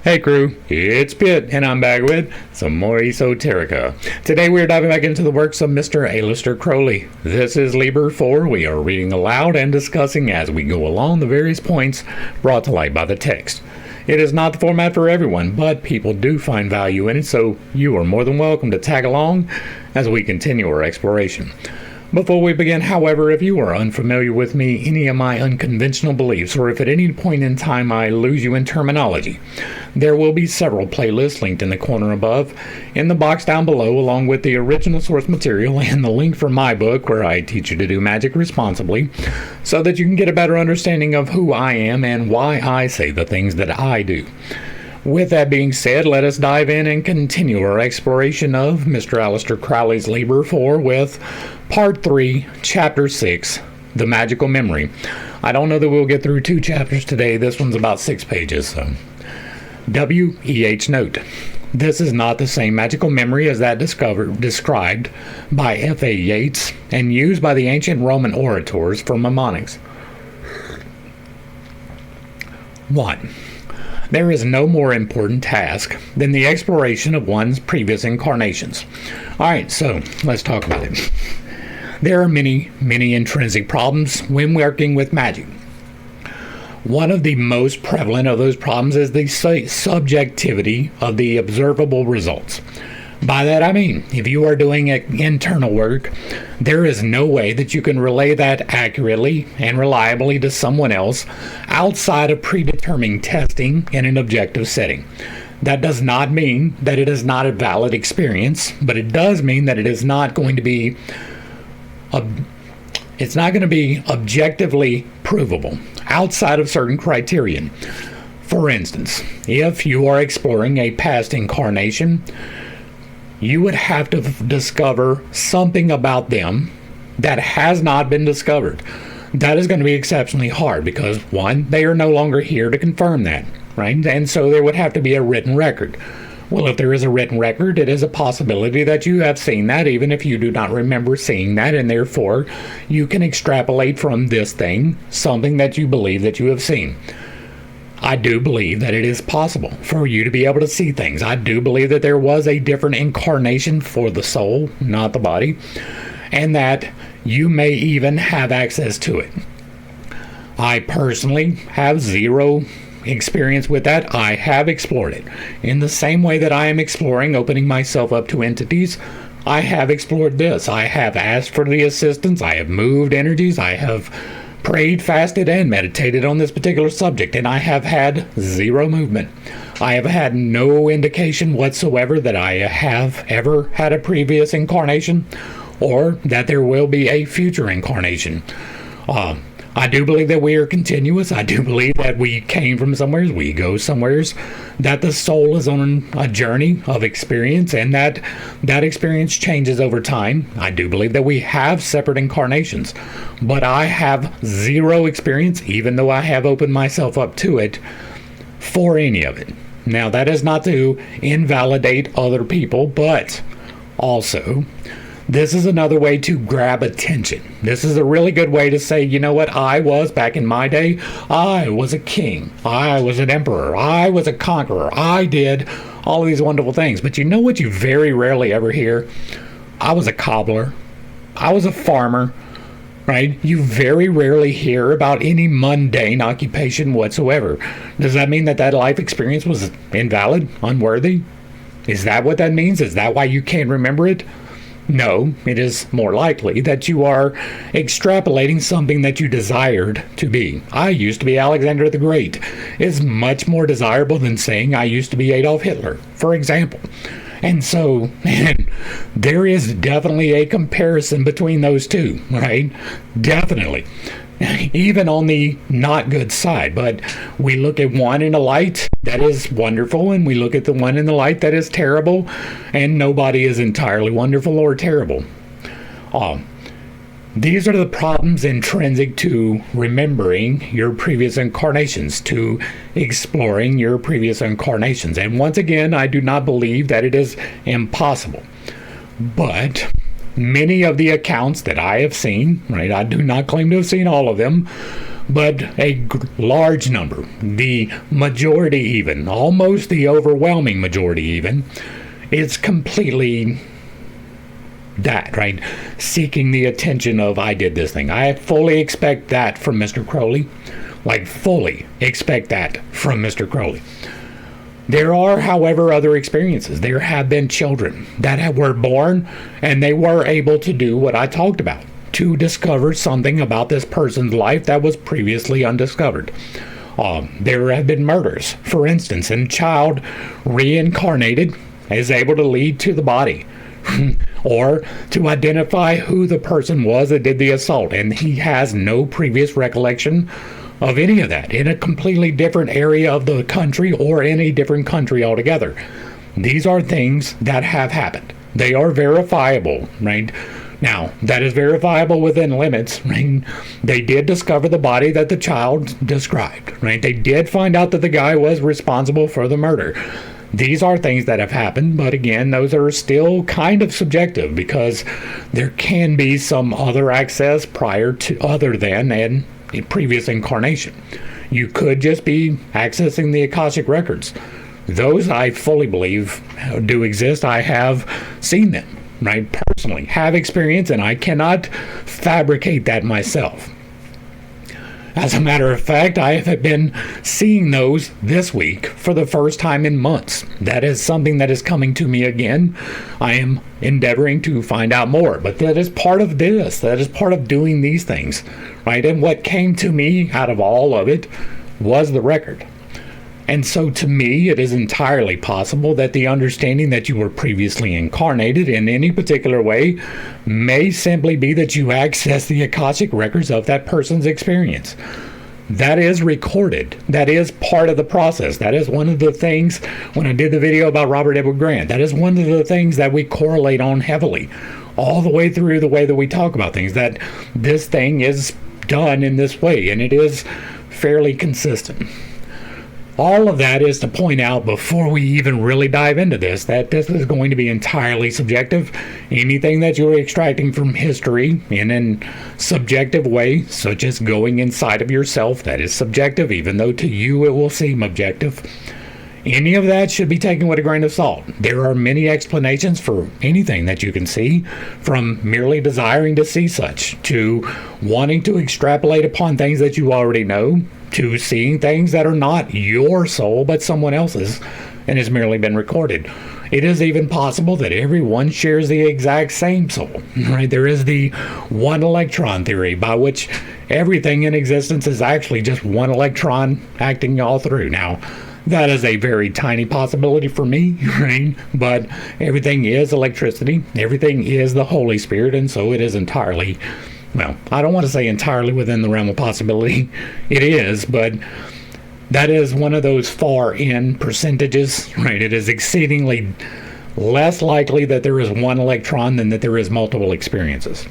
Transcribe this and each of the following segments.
Hey crew, it's Pitt, and I'm back with some more Esoterica. Today we're diving back into the works of Mr. Aleister Crowley. This is Liber 4. We are reading aloud and discussing as we go along the various points brought to light by the text. It is not the format for everyone, but people do find value in it, so you are more than welcome to tag along as we continue our exploration. Before we begin, however, if you are unfamiliar with me, any of my unconventional beliefs, or if at any point in time I lose you in terminology, there will be several playlists linked in the corner above, in the box down below, along with the original source material and the link for my book where I teach you to do magic responsibly, so that you can get a better understanding of who I am and why I say the things that I do. With that being said, let us dive in and continue our exploration of Mr. Aleister Crowley's Liber 4 with Part 3, Chapter 6, The Magical Memory. I don't know that we'll get through 2 chapters today. This one's about 6 pages. So. W.E.H. note. This is not the same magical memory as that described by F.A. Yeats and used by the ancient Roman orators for mnemonics. 1. There is no more important task than the exploration of one's previous incarnations. Alright, so let's talk about it. There are many intrinsic problems when working with magic. One of the most prevalent of those problems is the subjectivity of the observable results. By that I mean, if you are doing internal work, there is no way that you can relay that accurately and reliably to someone else outside of predetermined testing in an objective setting. That does not mean that it is not a valid experience, but it does mean that it is not going to be objectively provable outside of certain criterion. For instance, if you are exploring a past incarnation, you would have to discover something about them that has not been discovered. That is going to be exceptionally hard because, one, they are no longer here to confirm that, right? And so there would have to be a written record. Well, if there is a written record, it is a possibility that you have seen that, even if you do not remember seeing that, and therefore you can extrapolate from this thing something that you believe that you have seen. I do believe that it is possible for you to be able to see things. I do believe that there was a different incarnation for the soul, not the body, and that you may even have access to it. I personally have zero experience with that. I have explored it. In the same way that I am exploring opening myself up to entities, I have explored this. I have asked for the assistance. I have moved energies. I have prayed, fasted, and meditated on this particular subject, and I have had zero movement. I have had no indication whatsoever that I have ever had a previous incarnation or that there will be a future incarnation. I do believe that we are continuous. I do believe that we came from somewhere, we go somewheres, that the soul is on a journey of experience and that experience changes over time. I do believe that we have separate incarnations, but I have zero experience, even though I have opened myself up to it, for any of it. Now, that is not to invalidate other people, but also, this is another way to grab attention. This is a really good way to say, you know what, back in my day, I was a king. I was an emperor. I was a conqueror. I did all of these wonderful things. But you know what you very rarely ever hear? I was a cobbler. I was a farmer, right? You very rarely hear about any mundane occupation whatsoever. Does that mean that life experience was invalid, unworthy? Is that what that means? Is that why you can't remember it? No, it is more likely that you are extrapolating something that you desired to be. I used to be Alexander the Great is much more desirable than saying I used to be Adolf Hitler, for example. And so, there is definitely a comparison between those two, right? Definitely. Even on the not good side, but we look at one in a light that is wonderful and we look at the one in the light that is terrible, and nobody is entirely wonderful or terrible. These are the problems intrinsic to remembering your previous incarnations, to exploring your previous incarnations. And once again, I do not believe that it is impossible, but many of the accounts that I have seen, right, I do not claim to have seen all of them, but a large number, the majority even, almost the overwhelming majority even, is completely that, right? Seeking the attention of, I did this thing. I fully expect that from Mr. Crowley. Like, fully expect that from Mr. Crowley. There are, however, other experiences. There have been children that were born and they were able to do what I talked about, to discover something about this person's life that was previously undiscovered. There have been murders, for instance, and child reincarnated is able to lead to the body or to identify who the person was that did the assault, and he has no previous recollection of any of that, in a completely different area of the country or in a different country altogether. These are things that have happened. They are verifiable, right? Now, that is verifiable within limits, right? They did discover the body that the child described, right? They did find out that the guy was responsible for the murder. These are things that have happened, but again, those are still kind of subjective because there can be some other access prior to, other than a previous incarnation. You could just be accessing the Akashic records. Those I fully believe do exist. I have seen them, right? Personally, have experience, and I cannot fabricate that myself. As a matter of fact, I have been seeing those this week for the first time in months. That is something that is coming to me again. I am endeavoring to find out more, but that is part of this. That is part of doing these things, right? And what came to me out of all of it was the record. And so to me, it is entirely possible that the understanding that you were previously incarnated in any particular way may simply be that you access the Akashic records of that person's experience. That is recorded. That is part of the process. That is one of the things, when I did the video about Robert Edward Grant, that is one of the things that we correlate on heavily all the way through the way that we talk about things, that this thing is done in this way, and it is fairly consistent. All of that is to point out, before we even really dive into this, that this is going to be entirely subjective. Anything that you're extracting from history in a subjective way, such as going inside of yourself, that is subjective, even though to you it will seem objective. Any of that should be taken with a grain of salt. There are many explanations for anything that you can see, from merely desiring to see such, to wanting to extrapolate upon things that you already know, to seeing things that are not your soul but someone else's and has merely been recorded. It is even possible that everyone shares the exact same soul, right? There is the one electron theory, by which everything in existence is actually just one electron acting all through. Now, that is a very tiny possibility for me, right? But everything is electricity. Everything is the Holy Spirit, and so it is entirely, well, I don't want to say entirely within the realm of possibility. It is, but that is one of those far-in percentages, right? It is exceedingly less likely that there is one electron than that there is multiple experiences.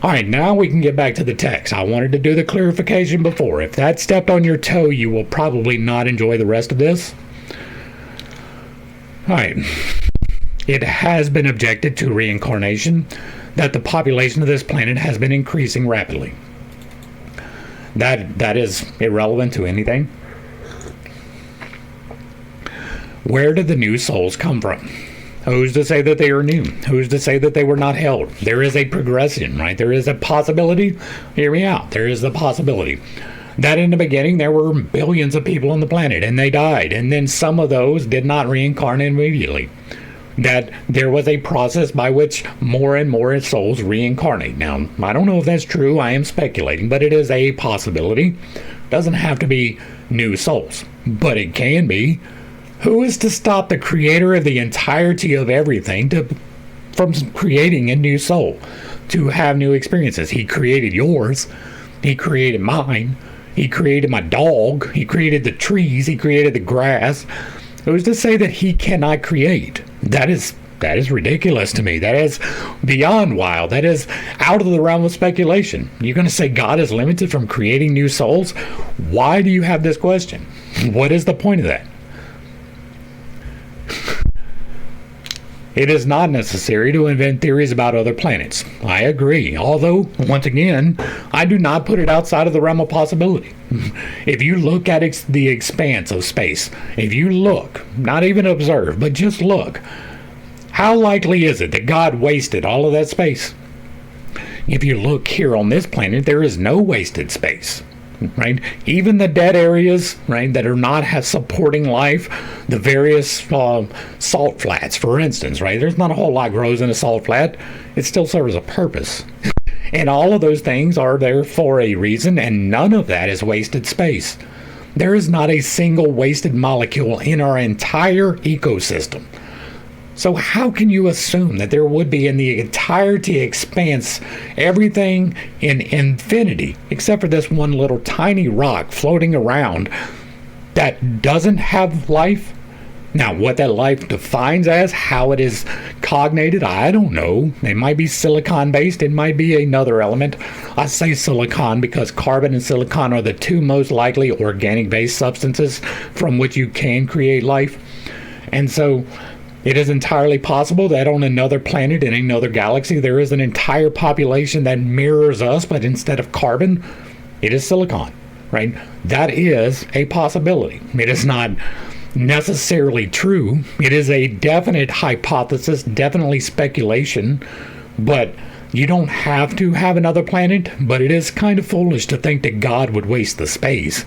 All right, now we can get back to the text. I wanted to do the clarification before. If that stepped on your toe, you will probably not enjoy the rest of this. All right. It has been objected to reincarnation, that the population of this planet has been increasing rapidly. That is irrelevant to anything. Where did the new souls come from? Who's to say that they are new? Who's to say that they were not held? There is a progression, right? There is a possibility. Hear me out. There is the possibility that in the beginning there were billions of people on the planet and they died, and then some of those did not reincarnate immediately. That there was a process by which more and more souls reincarnate. Now, I don't know if that's true. I am speculating, but it is a possibility. It doesn't have to be new souls, but it can be. Who is to stop the creator of the entirety of everything from creating a new soul, to have new experiences? He created yours. He created mine. He created my dog. He created the trees. He created the grass. Who's to say that he cannot create? That is ridiculous to me. That is beyond wild. That is out of the realm of speculation. You're going to say God is limited from creating new souls? Why do you have this question? What is the point of that? It is not necessary to invent theories about other planets. I agree, although, once again, I do not put it outside of the realm of possibility. If you look at the expanse of space, if you look, not even observe, but just look, how likely is it that God wasted all of that space? If you look here on this planet, there is no wasted space. Right, even the dead areas, right, that are not supporting life, the various salt flats, for instance, right, there's not a whole lot grows in a salt flat. It still serves a purpose, and all of those things are there for a reason, and none of that is wasted space. There is not a single wasted molecule in our entire ecosystem. So how can you assume that there would be in the entirety expanse, everything in infinity, except for this one little tiny rock floating around that doesn't have life? Now, what that life defines as, how it is cognated, I don't know. It might be silicon-based. It might be another element. I say silicon because carbon and silicon are the two most likely organic-based substances from which you can create life. And so it is entirely possible that on another planet in another galaxy, there is an entire population that mirrors us, but instead of carbon, it is silicon, right? That is a possibility. It is not necessarily true. It is a definite hypothesis, definitely speculation, but you don't have to have another planet, but it is kind of foolish to think that God would waste the space.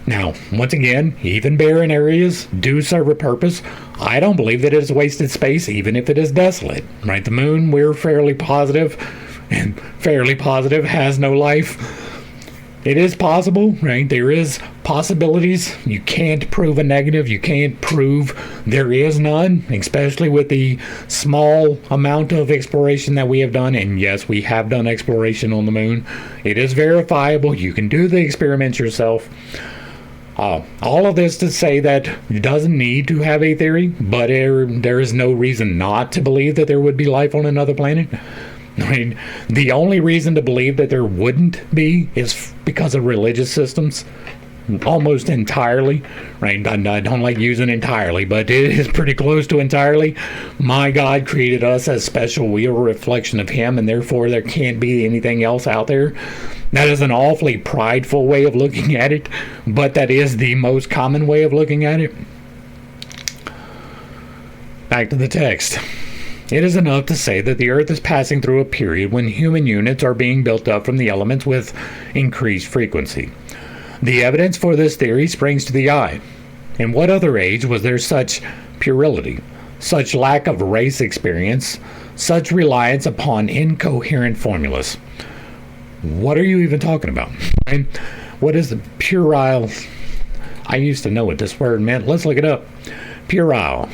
Now, once again, even barren areas do serve a purpose. I don't believe that it is wasted space, even if it is desolate. Right? The moon, we're fairly positive, and fairly positive has no life. It is possible, right? There is possibilities. You can't prove a negative. You can't prove there is none, especially with the small amount of exploration that we have done. And yes, we have done exploration on the moon. It is verifiable. You can do the experiments yourself. All of this to say that it doesn't need to have a theory, but there is no reason not to believe that there would be life on another planet. I mean, the only reason to believe that there wouldn't be is because of religious systems. Almost entirely, right? I don't like using entirely, but it is pretty close to entirely. My God created us as special. We are a reflection of Him, and therefore there can't be anything else out there. That is an awfully prideful way of looking at it, but that is the most common way of looking at it. Back to the text. It is enough to say that the Earth is passing through a period when human units are being built up from the elements with increased frequency. The evidence for this theory springs to the eye. In what other age was there such puerility, such lack of race experience, such reliance upon incoherent formulas? What are you even talking about? What is the puerile? I used to know what this word meant. Let's look it up. Puerile.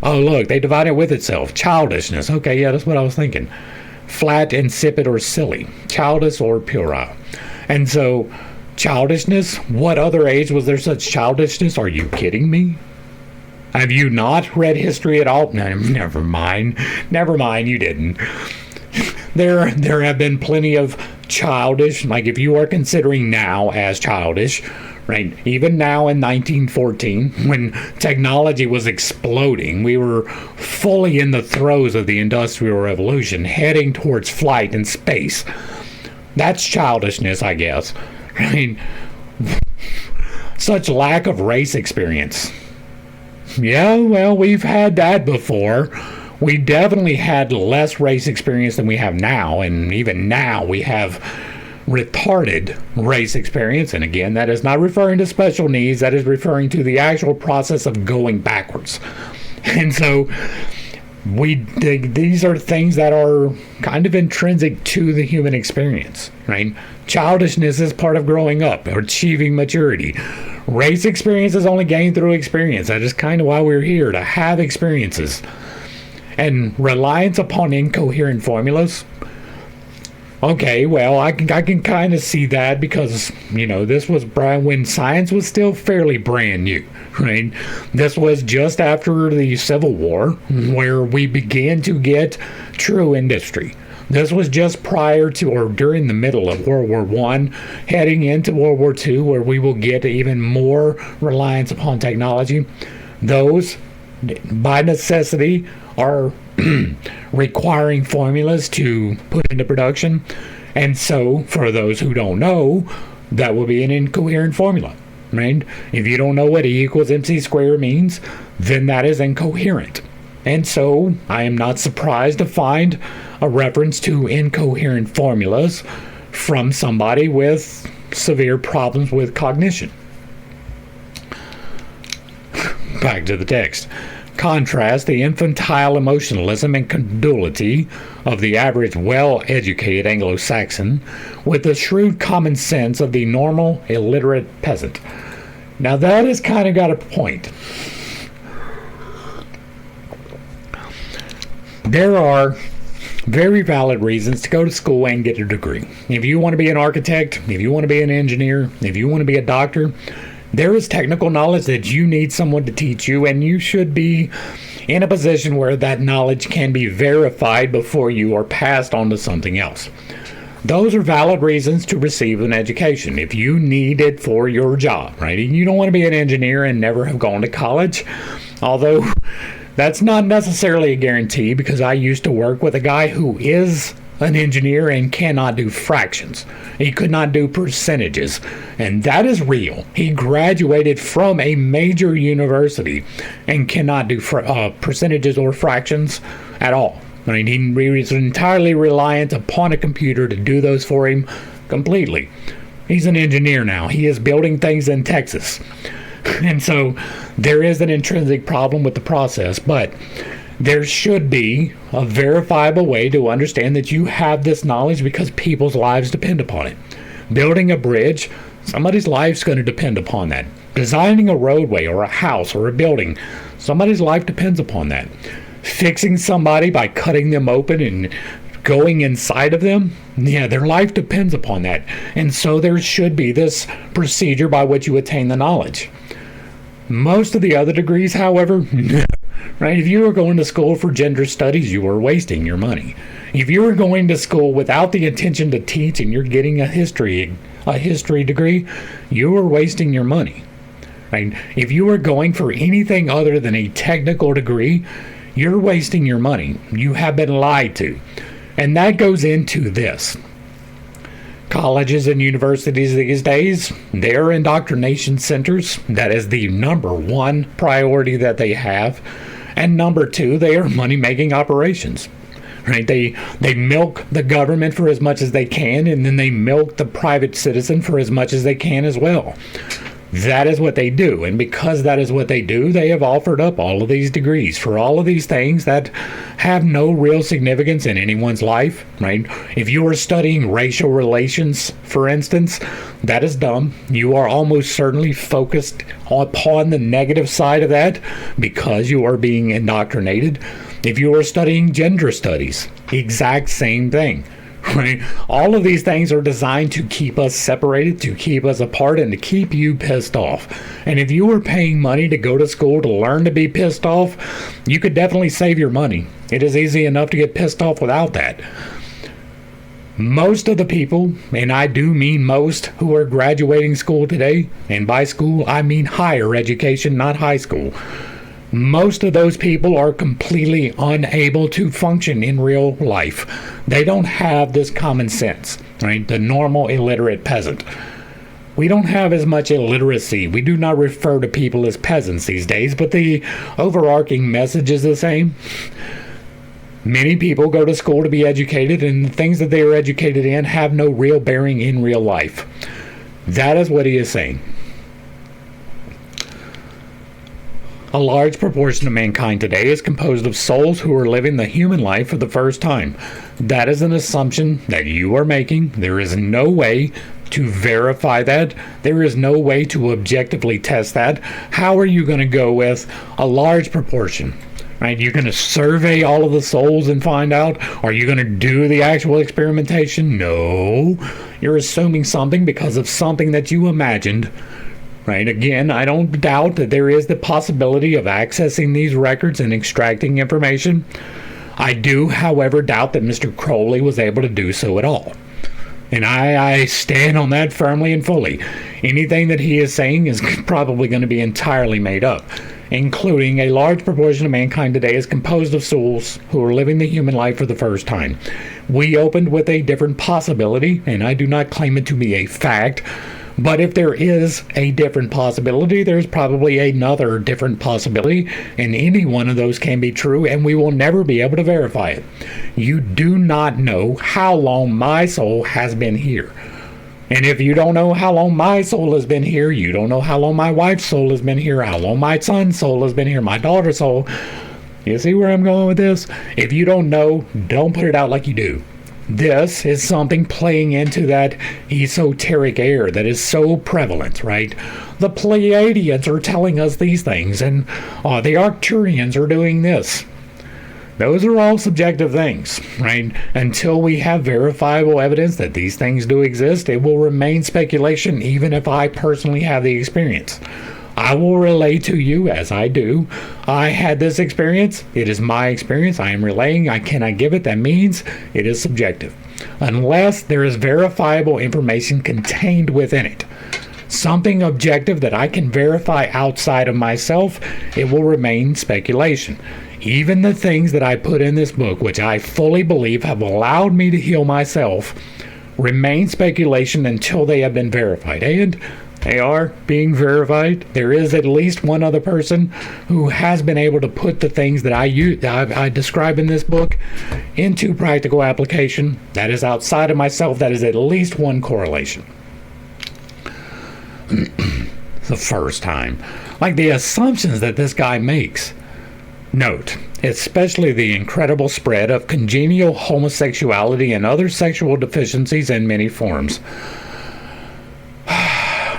Oh, look, they divide it with itself. Childishness. Okay, yeah, that's what I was thinking. Flat, insipid, or silly. Childish or puerile. And so, childishness? What other age was there such childishness? Are you kidding me? Have you not read history at all? No, never mind. Never mind, you didn't. There have been plenty of childish, like if you are considering now as childish, right? Even now in 1914, when technology was exploding, we were fully in the throes of the Industrial Revolution, heading towards flight and space. That's childishness, I guess. I mean, such lack of race experience. Yeah, well, we've had that before. We definitely had less race experience than we have now, and even now we have retarded race experience. And again, that is not referring to special needs, that is referring to the actual process of going backwards. And so these are things that are kind of intrinsic to the human experience, right? Childishness is part of growing up or achieving maturity. Race experience is only gained through experience. That is kind of why we're here, to have experiences. And reliance upon incoherent formulas. Okay, well, I can kind of see that because, this was when science was still fairly brand new, right? This was just after the Civil War, where we began to get true industry. This was just prior to or during the middle of World War I, heading into World War II, where we will get even more reliance upon technology. Those, by necessity, are requiring formulas to put into production. And so, for those who don't know, that will be an incoherent formula, right? If you don't know what E equals MC squared means, then that is incoherent. And so, I am not surprised to find a reference to incoherent formulas from somebody with severe problems with cognition. Back to the text. Contrast the infantile emotionalism and credulity of the average well-educated Anglo-Saxon with the shrewd common sense of the normal illiterate peasant. Now that has kind of got a point. There are very valid reasons to go to school and get a degree. If you want to be an architect, if you want to be an engineer, if you want to be a doctor, there is technical knowledge that you need someone to teach you, and you should be in a position where that knowledge can be verified before you are passed on to something else. Those are valid reasons to receive an education if you need it for your job, right? You don't want to be an engineer and never have gone to college, although that's not necessarily a guarantee, because I used to work with a guy who is an engineer and cannot do fractions. He could not do percentages, and that is real. He graduated from a major university and cannot do percentages or fractions at all. I mean, he was entirely reliant upon a computer to do those for him completely. He's an engineer now. He is building things in Texas. And so there is an intrinsic problem with the process, but there should be a verifiable way to understand that you have this knowledge, because people's lives depend upon it. Building a bridge, somebody's life's going to depend upon that. Designing a roadway or a house or a building, somebody's life depends upon that. Fixing somebody by cutting them open and going inside of them, yeah, their life depends upon that. And so there should be this procedure by which you attain the knowledge. Most of the other degrees, however, right? If you were going to school for gender studies, you were wasting your money. If you were going to school without the intention to teach and you're getting a history degree, you were wasting your money. Right? If you were going for anything other than a technical degree, you're wasting your money. You have been lied to. And that goes into this. Colleges and universities these days, they're indoctrination centers. That is the number one priority that they have. And number two, they are money-making operations. Right? They milk the government for as much as they can, and then they milk the private citizen for as much as they can as well. That is what they do, and because that is what they do, they have offered up all of these degrees for all of these things that have no real significance in anyone's life, right? If you are studying racial relations, for instance, that is dumb. You are almost certainly focused upon the negative side of that because you are being indoctrinated. If you are studying gender studies, exact same thing. Right? All of these things are designed to keep us separated, to keep us apart, and to keep you pissed off. And if you were paying money to go to school to learn to be pissed off, you could definitely save your money. It is easy enough to get pissed off without that. Most of the people, and I do mean most, who are graduating school today, and by school I mean higher education, not high school, most of those people are completely unable to function in real life. They don't have this common sense, right? The normal illiterate peasant. We don't have as much illiteracy. We do not refer to people as peasants these days, but the overarching message is the same. Many people go to school to be educated, and the things that they are educated in have no real bearing in real life. That is what he is saying. A large proportion of mankind today is composed of souls who are living the human life for the first time. That is an assumption that you are making. There is no way to verify that. There is no way to objectively test that. How are you going to go with a large proportion? Right? You're going to survey all of the souls and find out? Are you going to do the actual experimentation? No. You're assuming something because of something that you imagined. Right? Again, I don't doubt that there is the possibility of accessing these records and extracting information. I do, however, doubt that Mr. Crowley was able to do so at all. And I stand on that firmly and fully. Anything that he is saying is probably going to be entirely made up. including a large proportion of mankind today is composed of souls who are living the human life for the first time. We opened with a different possibility, and I do not claim it to be a fact, but if there is a different possibility, there's probably another different possibility, and any one of those can be true, and we will never be able to verify it. You do not know how long my soul has been here. And if you don't know how long my soul has been here, you don't know how long my wife's soul has been here, how long my son's soul has been here, my daughter's soul. You see where I'm going with this? If you don't know, don't put it out like you do. This is something playing into that esoteric air that is so prevalent, right? The Pleiadians are telling us these things, and the Arcturians are doing this. Those are all subjective things, right? Until we have verifiable evidence that these things do exist, it will remain speculation, even if I personally have the experience. I will relay to you as I do. I had this experience. It is my experience. I am relaying. I cannot give it. That means it is subjective. Unless there is verifiable information contained within it. Something objective that I can verify outside of myself, it will remain speculation. Even the things that I put in this book, which I fully believe have allowed me to heal myself, remain speculation until they have been verified. And they are being verified. There is at least one other person who has been able to put the things that I describe in this book into practical application. That is outside of myself. That is at least one correlation. The first time. Like the assumptions that this guy makes. Note, especially the incredible spread of congenital homosexuality and other sexual deficiencies in many forms.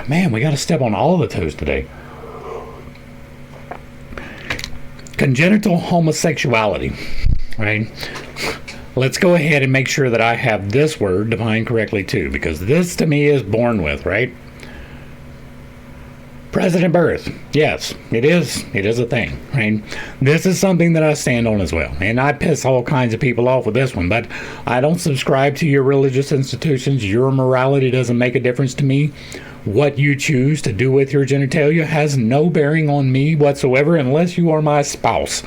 Man, we got to step on all the toes today. Congenital homosexuality, right? Let's go ahead and make sure that I have this word defined correctly too, because this to me is born with, right? President birth. Yes, it is. It is a thing, right? This is something that I stand on as well. And I piss all kinds of people off with this one, but I don't subscribe to your religious institutions. Your morality doesn't make a difference to me. What you choose to do with your genitalia has no bearing on me whatsoever unless you are my spouse.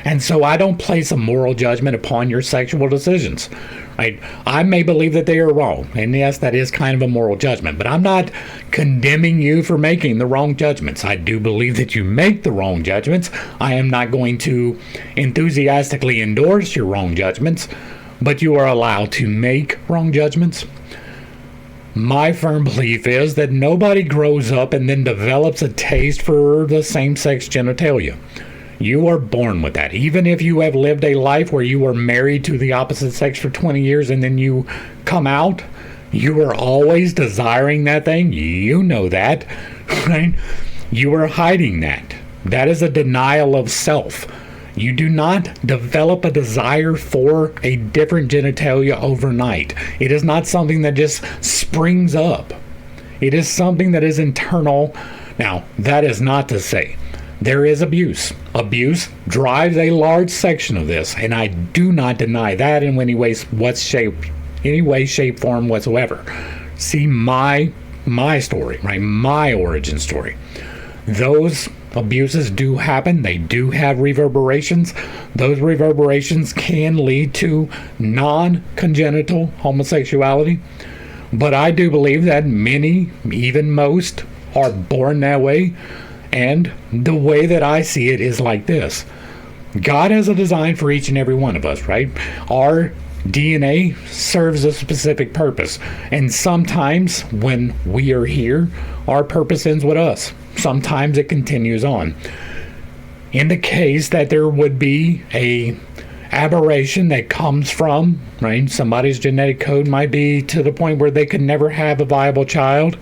And so I don't place a moral judgment upon your sexual decisions. Right? I may believe that they are wrong, and yes, that is kind of a moral judgment, but I'm not condemning you for making the wrong judgments. I do believe that you make the wrong judgments. I am not going to enthusiastically endorse your wrong judgments, but you are allowed to make wrong judgments. My firm belief is that nobody grows up and then develops a taste for the same-sex genitalia. You are born with that. Even if you have lived a life where you were married to the opposite sex for 20 years and then you come out, you are always desiring that thing. You know that, right? You are hiding that. That is a denial of self. You do not develop a desire for a different genitalia overnight. It is not something that just springs up. It is something that is internal. Now, that is not to say there is abuse. Abuse drives a large section of this, and I do not deny that in any way, shape, form whatsoever. See my story, right? My origin story. Those abuses do happen. They do have reverberations. Those reverberations can lead to non-congenital homosexuality. But I do believe that many, even most, are born that way. And the way that I see it is like this. God has a design for each and every one of us, right? Our DNA serves a specific purpose. And sometimes when we are here, our purpose ends with us. Sometimes it continues on. In the case that there would be a aberration that comes from, right? Somebody's genetic code might be to the point where they could never have a viable child.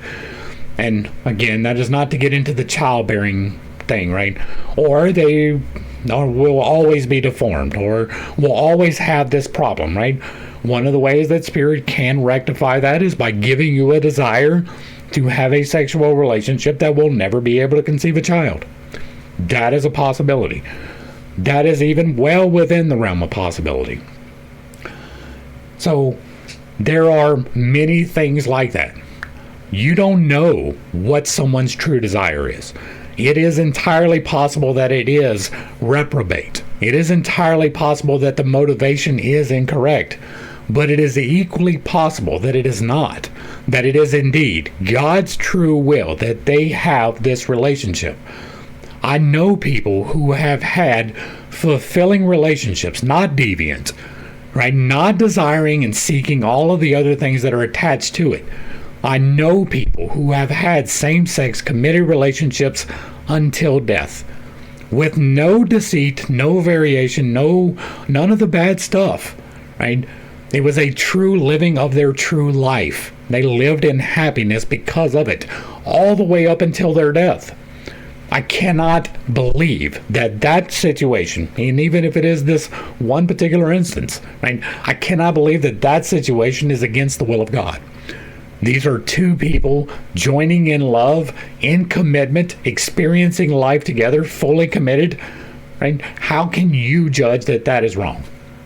And again, that is not to get into the childbearing thing, right? Or they will always be deformed, or will always have this problem, right? One of the ways that spirit can rectify that is by giving you a desire to have a sexual relationship that will never be able to conceive a child. That is a possibility. That is even well within the realm of possibility. So there are many things like that. You don't know what someone's true desire is. It is entirely possible that it is reprobate. It is entirely possible that the motivation is incorrect. But it is equally possible that it is not. That it is indeed God's true will that they have this relationship. I know people who have had fulfilling relationships, not deviant, right? Not desiring and seeking all of the other things that are attached to it. I know people who have had same-sex committed relationships until death, with no deceit, no variation, none of the bad stuff, right? It was a true living of their true life. They lived in happiness because of it, all the way up until their death. I cannot believe that that situation, and even if it is this one particular instance, right, I cannot believe that that situation is against the will of God. These are two people joining in love, in commitment, experiencing life together, fully committed, right? How can you judge that that is wrong?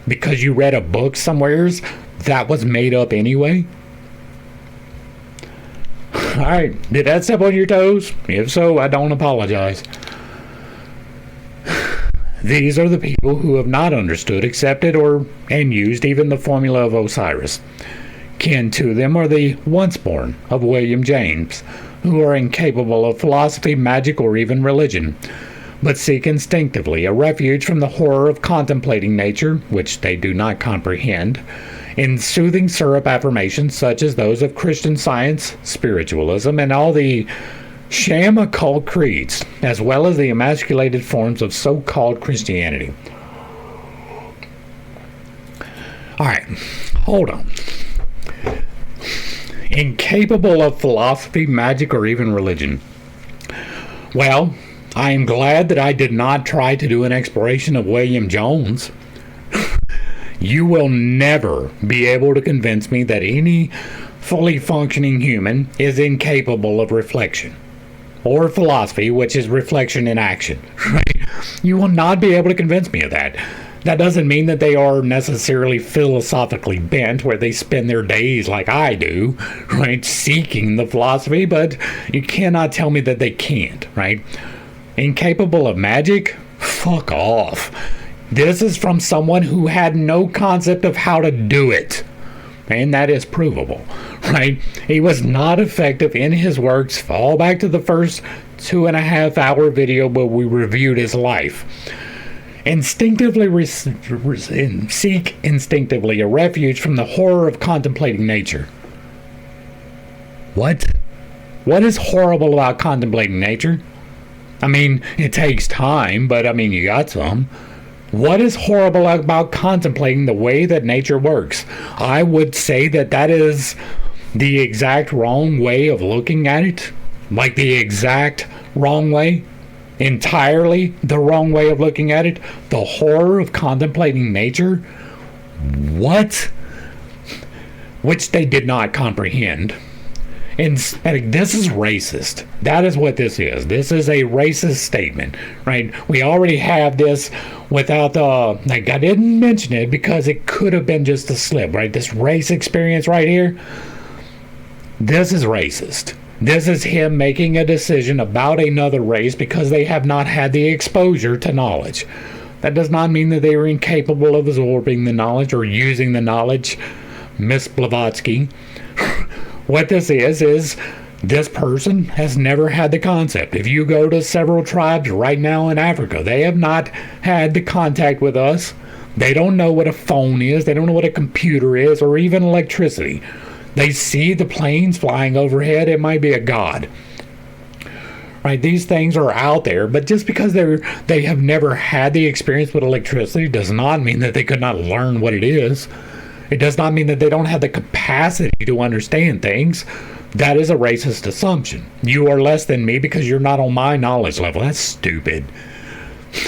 Because you read a book somewheres that was made up anyway? All right, did that step on your toes? If so, I don't apologize. These are the people who have not understood, accepted, and used even the formula of Osiris. Kin to them are the once-born of William James, who are incapable of philosophy, magic, or even religion, but seek instinctively a refuge from the horror of contemplating nature, which they do not comprehend, in soothing syrup affirmations such as those of Christian Science, spiritualism, and all the sham occult creeds, as well as the emasculated forms of so-called Christianity. All right, hold on. Incapable of philosophy, magic, or even religion. Well, I am glad that I did not try to do an exploration of William Jones. You will never be able to convince me that any fully functioning human is incapable of reflection or philosophy, which is reflection in action. Right? You will not be able to convince me of that. That doesn't mean that they are necessarily philosophically bent, where they spend their days like I do, right, seeking the philosophy, but you cannot tell me that they can't, right? Incapable of magic? Fuck off. This is from someone who had no concept of how to do it. And that is provable, right? He was not effective in his works. Fall back to the first 2.5-hour video where we reviewed his life. Instinctively seek instinctively a refuge from the horror of contemplating nature. What? What is horrible about contemplating nature? I mean, it takes time, but I mean, you got some. What is horrible about contemplating the way that nature works? I would say that that is the exact wrong way of looking at it. Like the exact wrong way. Entirely the wrong way of looking at it. The horror of contemplating nature. What? Which they did not comprehend. And this is racist. That is what this is. This is a racist statement, right? We already have this without the, like, I didn't mention it because it could have been just a slip, right? This race experience right here, this is racist. This is him making a decision about another race because they have not had the exposure to knowledge. That does not mean that they are incapable of absorbing the knowledge or using the knowledge. Miss Blavatsky. What this is this person has never had the concept. If you go to several tribes right now in Africa, they have not had the contact with us. They don't know what a phone is. They don't know what a computer is, or even electricity. They see the planes flying overhead. It might be a god. Right? These things are out there, but just because they have never had the experience with electricity does not mean that they could not learn what it is. It does not mean that they don't have the capacity to understand things. That is a racist assumption. You are less than me because you're not on my knowledge level. That's stupid.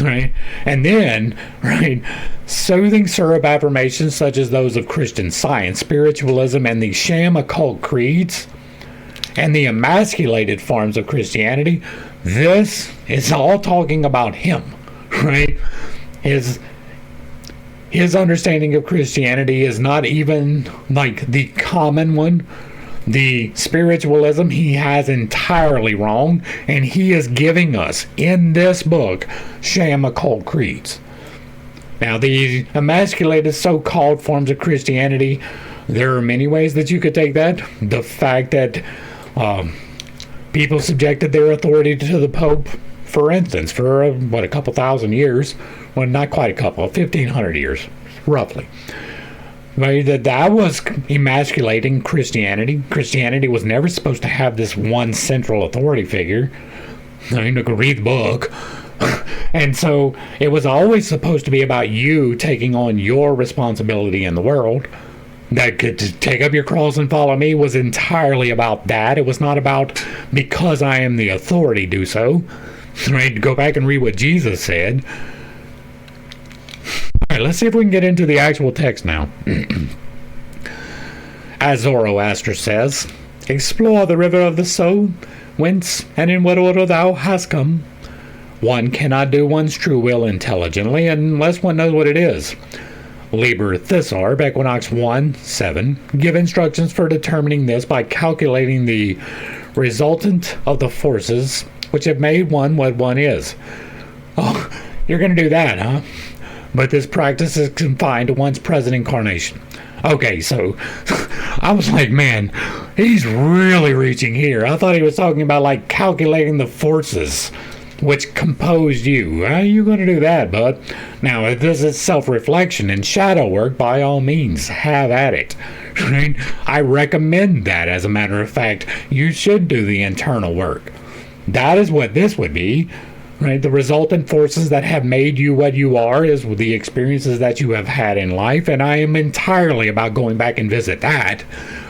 Right? And then, right, soothing syrup affirmations such as those of Christian Science, spiritualism, and the sham occult creeds, and the emasculated forms of Christianity, this is all talking about him, right? His understanding of Christianity is not even like the common one. The spiritualism he has entirely wrong, and he is giving us, in this book, sham occult creeds. Now, the emasculated so-called forms of Christianity, there are many ways that you could take that. The fact that people subjected their authority to the Pope, for instance, for, a couple thousand years. Well, not quite a couple, 1,500 years, roughly. That was emasculating Christianity. Christianity was never supposed to have this one central authority figure. You can read the book. And so it was always supposed to be about you taking on your responsibility in the world. That to take up your cross and follow me was entirely about that. It was not about, because I am the authority, do so. Right? Go back and read what Jesus said. All right, let's see if we can get into the actual text now. As Zoroaster says, explore the river of the soul, whence and in what order thou hast come. One cannot do one's true will intelligently unless one knows what it is. Liber Thisarb, Equinox 1:7, give instructions for determining this by calculating the resultant of the forces which have made one what one is. Oh, you're going to do that, huh? But this practice is confined to one's present incarnation. Okay, so I was like, man, he's really reaching here. I thought he was talking about like calculating the forces which composed you. How are you going to do that, bud? Now, if this is self-reflection and shadow work, by all means, have at it. Right? I recommend that. As a matter of fact, you should do the internal work. That is what this would be. Right? The resultant forces that have made you what you are is the experiences that you have had in life, and I am entirely about going back and visit that.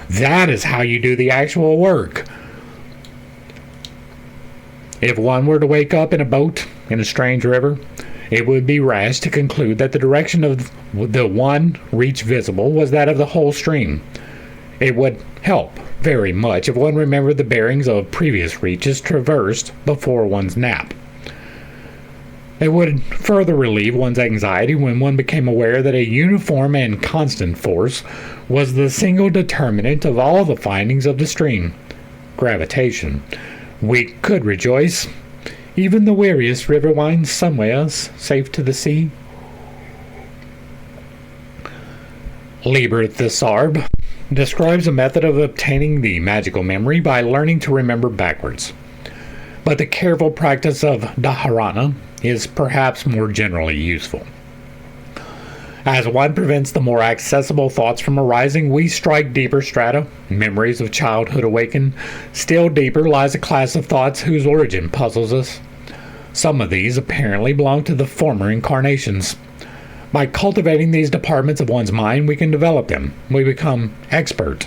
That is how you do the actual work. If one were to wake up in a boat in a strange river, it would be rash to conclude that the direction of the one reach visible was that of the whole stream. It would help very much if one remembered the bearings of previous reaches traversed before one's nap. It would further relieve one's anxiety when one became aware that a uniform and constant force was the single determinant of all the findings of the stream, gravitation. We could rejoice. Even the weariest river winds somewhere safe to the sea. Liber Thisarb describes a method of obtaining the magical memory by learning to remember backwards. But the careful practice of dharana is perhaps more generally useful. As one prevents the more accessible thoughts from arising, we strike deeper strata. Memories of childhood awaken. Still deeper lies a class of thoughts whose origin puzzles us. Some of these apparently belong to the former incarnations. By cultivating these departments of one's mind, we can develop them. We become expert.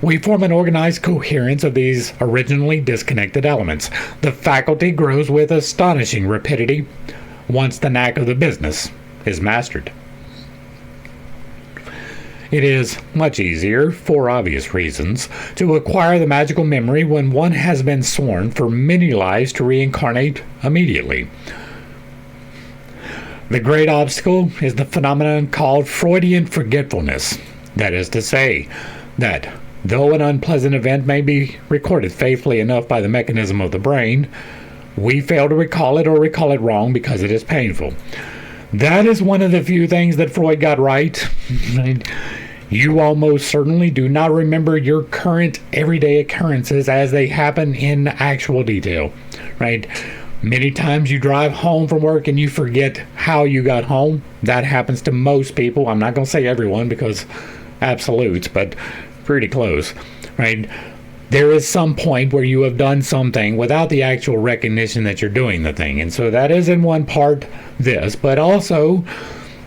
We form an organized coherence of these originally disconnected elements. The faculty grows with astonishing rapidity once the knack of the business is mastered. It is much easier, for obvious reasons, to acquire the magical memory when one has been sworn for many lives to reincarnate immediately. The great obstacle is the phenomenon called Freudian forgetfulness. That is to say, that though an unpleasant event may be recorded faithfully enough by the mechanism of the brain, we fail to recall it or recall it wrong because it is painful. That is one of the few things that Freud got right. You almost certainly do not remember your current everyday occurrences as they happen in actual detail, right? Many times you drive home from work and you forget how you got home. That happens to most people. I'm not going to say everyone because absolutes, but pretty close, right? There is some point where you have done something without the actual recognition that you're doing the thing. And so that is in one part this, but also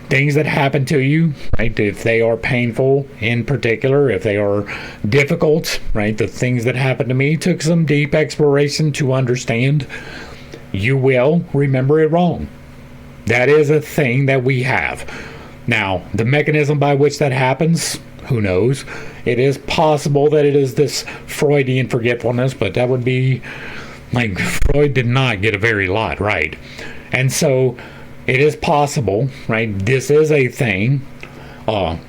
things that happen to you, right? If they are painful in particular, if they are difficult, right? The things that happened to me took some deep exploration to understand. You will remember it wrong. That is a thing that we have. Now, the mechanism by which that happens, who knows? It is possible that it is this Freudian forgetfulness, but that would be like Freud did not get a very lot right. And so it is possible, right? This is a thing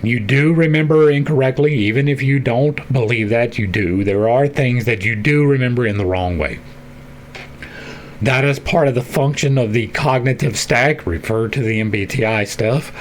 You do remember incorrectly, even if you don't believe that you do. There are things that you do remember in the wrong way. That is part of the function of the cognitive stack, referred to the MBTI stuff.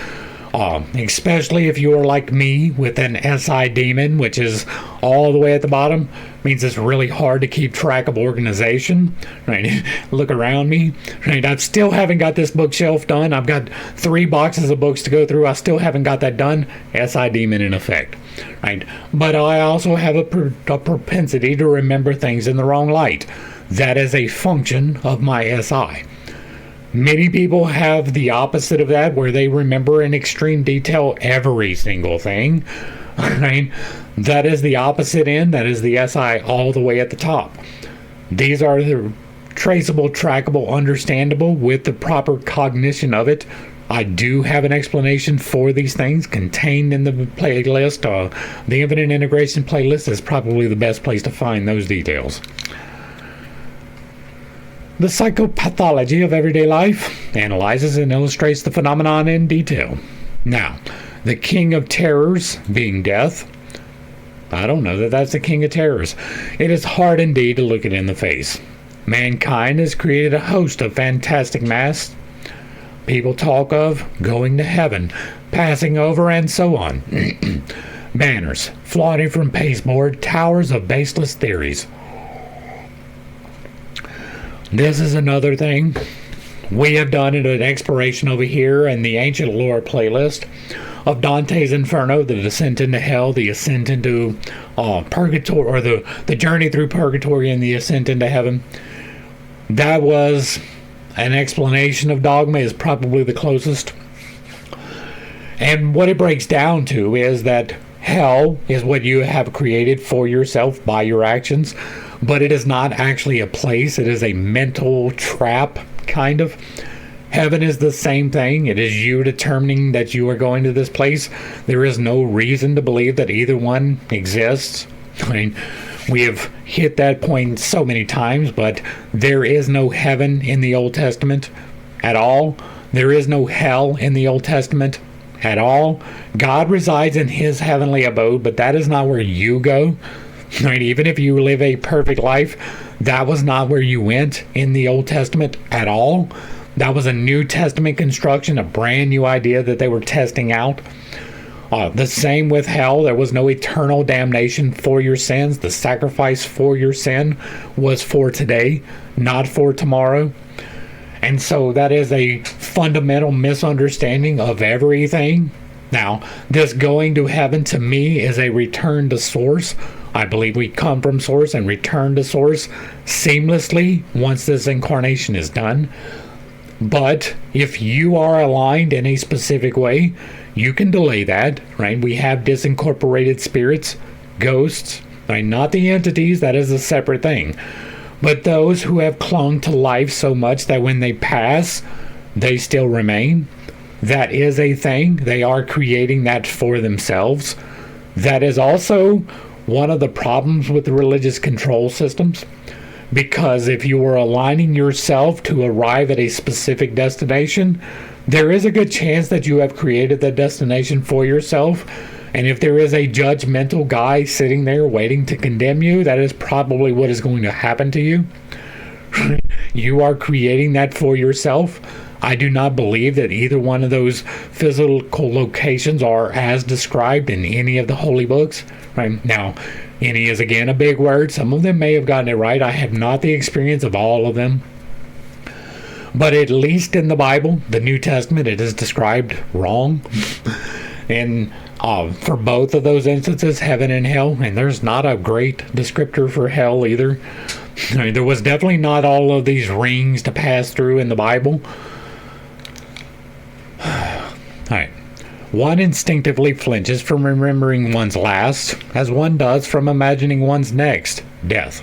Especially if you are like me with an SI demon, which is all the way at the bottom, means it's really hard to keep track of organization. Right? Look around me. Right? I still haven't got this bookshelf done. I've got 3 boxes of books to go through. I still haven't got that done. SI demon in effect. Right? But I also have a propensity to remember things in the wrong light. That is a function of my SI. Many people have the opposite of that, where they remember in extreme detail every single thing. Right? That is the opposite end. That is the SI all the way at the top. These are the traceable, trackable, understandable with the proper cognition of it. I do have an explanation for these things contained in the playlist. The Infinite Integration playlist is probably the best place to find those details. The psychopathology of everyday life analyzes and illustrates the phenomenon in detail. Now, the king of terrors being death, I don't know that that's the king of terrors. It is hard indeed to look it in the face. Mankind has created a host of fantastic masks. People talk of going to heaven, passing over, and so on. Banners, flaunting from pasteboard, towers of baseless theories. This is another thing we have done in an exploration over here in the Ancient Lore playlist of Dante's Inferno, the descent into hell, the ascent into purgatory, or the journey through purgatory and the ascent into heaven. That was an explanation of dogma, is probably the closest. And what it breaks down to is that hell is what you have created for yourself by your actions, but it is not actually a place. It is a mental trap, kind of. Heaven is the same thing. It is you determining that you are going to this place. There is no reason to believe that either one exists. I mean, we have hit that point so many times, but there is no heaven in the Old Testament at all. There is no hell in the Old Testament at all. God resides in his heavenly abode, but that is not where you go. Right? Even if you live a perfect life, that was not where you went in the Old Testament at all. That was a New Testament construction, a brand new idea that they were testing out. The same with hell. There was no eternal damnation for your sins. The sacrifice for your sin was for today, not for tomorrow. And so that is a fundamental misunderstanding of everything. Now, this going to heaven to me is a return to source. I believe we come from source and return to source seamlessly once this incarnation is done. But if you are aligned in a specific way, you can delay that, right? We have disincorporated spirits, ghosts, right? Not the entities, that is a separate thing. But those who have clung to life so much that when they pass, they still remain. That is a thing. They are creating that for themselves. That is also one of the problems with the religious control systems. Because if you are aligning yourself to arrive at a specific destination, there is a good chance that you have created that destination for yourself. And if there is a judgmental guy sitting there waiting to condemn you, that is probably what is going to happen to you. You are creating that for yourself. I do not believe that either one of those physical locations are as described in any of the holy books. Right? Now, any is again a big word. Some of them may have gotten it right. I have not the experience of all of them. But at least in the Bible, the New Testament, it is described wrong. And for both of those instances, heaven and hell, and there's not a great descriptor for hell either. I mean, there was definitely not all of these rings to pass through in the Bible. Alright. One instinctively flinches from remembering one's last, as one does from imagining one's next death.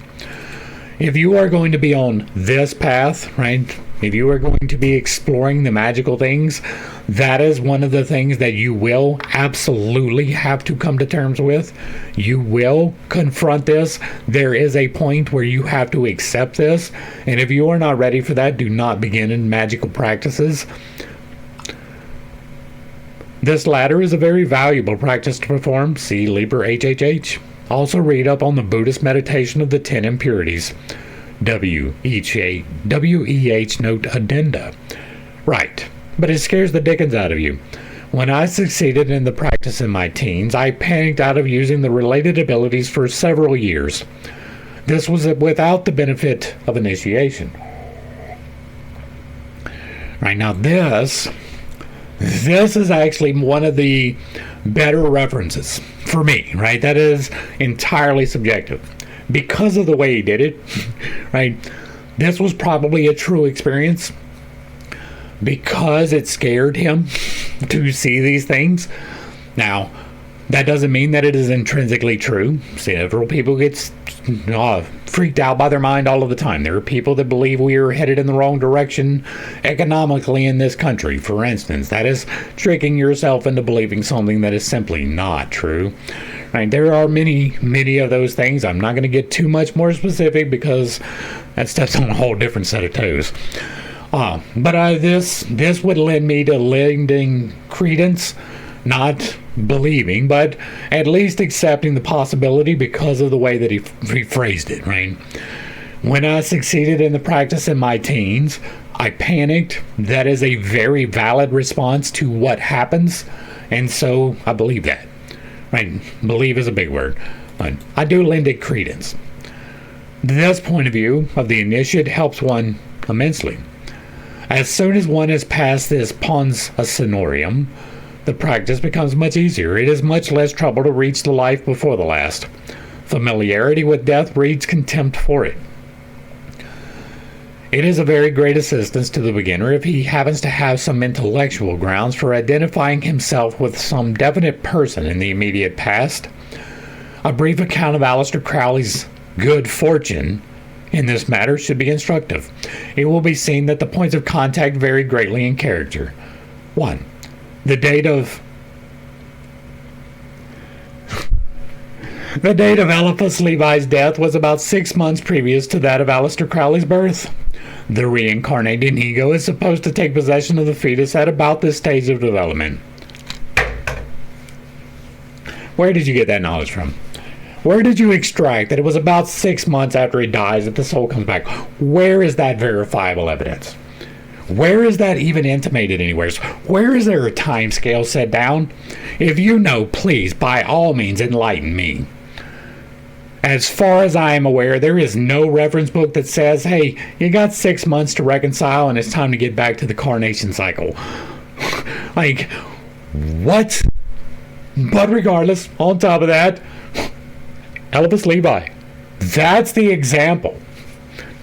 If you are going to be on this path, right, if you are going to be exploring the magical things, that is one of the things that you will absolutely have to come to terms with. You will confront this. There is a point where you have to accept this, and if you are not ready for that, do not begin in magical practices. This latter is a very valuable practice to perform. See Liber HHH. Also read up on the Buddhist meditation of the 10 impurities. WEH note addenda. Right, but it scares the dickens out of you. When I succeeded in the practice in my teens, I panicked out of using the related abilities for several years. This was without the benefit of initiation. Right, now this is actually one of the better references for me, right? That is entirely subjective. Because of the way he did it, right? This was probably a true experience because it scared him to see these things. Now, that doesn't mean that it is intrinsically true. Several people get freaked out by their mind all of the time. There are people that believe we are headed in the wrong direction economically in this country, for instance. That is tricking yourself into believing something that is simply not true. Right? There are many of those things. I'm not going to get too much more specific because that steps on a whole different set of toes. But this would lend me to lending credence, not believing, but at least accepting the possibility because of the way that he phrased it, right? When I succeeded in the practice in my teens, I panicked. That is a very valid response to what happens, and so I believe that. Right? Believe is a big word, but I do lend it credence. This point of view of the initiate helps one immensely. As soon as one has passed this pons ascenorium, the practice becomes much easier. It is much less trouble to reach the life before the last. Familiarity with death breeds contempt for it. It is a very great assistance to the beginner if he happens to have some intellectual grounds for identifying himself with some definite person in the immediate past. A brief account of Aleister Crowley's good fortune in this matter should be instructive. It will be seen that the points of contact vary greatly in character. 1. The date of Eliphas Levi's death was about 6 months previous to that of Aleister Crowley's birth. The reincarnating ego is supposed to take possession of the fetus at about this stage of development. Where did you get that knowledge from? Where did you extract that it was about 6 months after he dies that the soul comes back? Where is that verifiable evidence? Where is that even intimated anywhere? Where is there a time scale set down? If you know, please, by all means, enlighten me. As far as I am aware, there is no reference book that says, hey, you got 6 months to reconcile and it's time to get back to the carnation cycle. Like, what? But regardless, on top of that, Eliphas Levi. That's the example.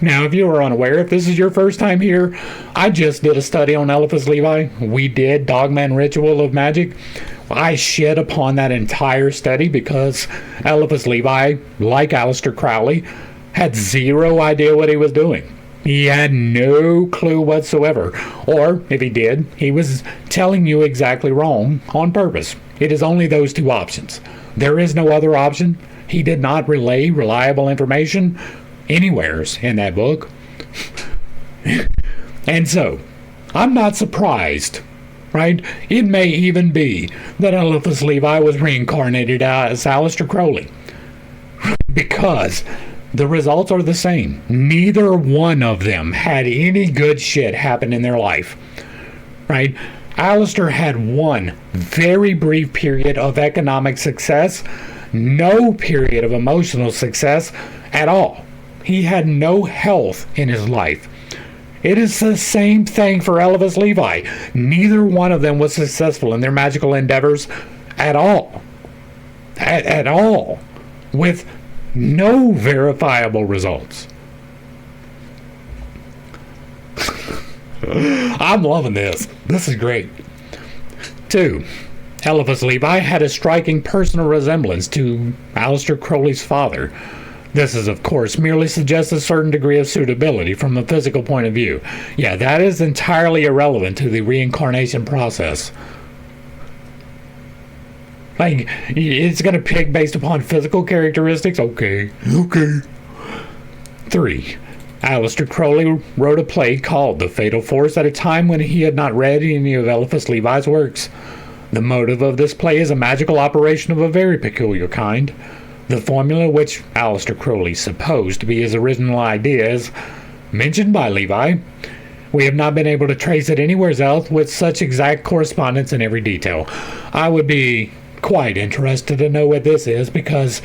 Now, if you are unaware, if this is your first time here, I just did a study on Eliphas Levi. We did Dogma and Ritual of Magic. I shit upon that entire study because Eliphas Levi, like Aleister Crowley, had zero idea what he was doing. He had no clue whatsoever. Or, if he did, he was telling you exactly wrong on purpose. It is only those two options. There is no other option. He did not relay reliable information anywheres in that book. And so, I'm not surprised, right? It may even be that Eliphas Levi was reincarnated as Aleister Crowley. Because the results are the same. Neither one of them had any good shit happen in their life, right? Aleister had one very brief period of economic success, no period of emotional success at all. He had no health in his life. It is the same thing for Eliphas Levi. Neither one of them was successful in their magical endeavors at all. At all. With no verifiable results. I'm loving this. This is great. 2. Eliphas Levi had a striking personal resemblance to Aleister Crowley's father. This is, of course, merely suggests a certain degree of suitability from a physical point of view. Yeah, that is entirely irrelevant to the reincarnation process. Like, it's going to pick based upon physical characteristics? Okay. 3. Aleister Crowley wrote a play called The Fatal Force at a time when he had not read any of Eliphas Levi's works. The motive of this play is a magical operation of a very peculiar kind. The formula, which Aleister Crowley supposed to be his original idea, is mentioned by Levi. We have not been able to trace it anywhere else with such exact correspondence in every detail. I would be quite interested to know what this is, because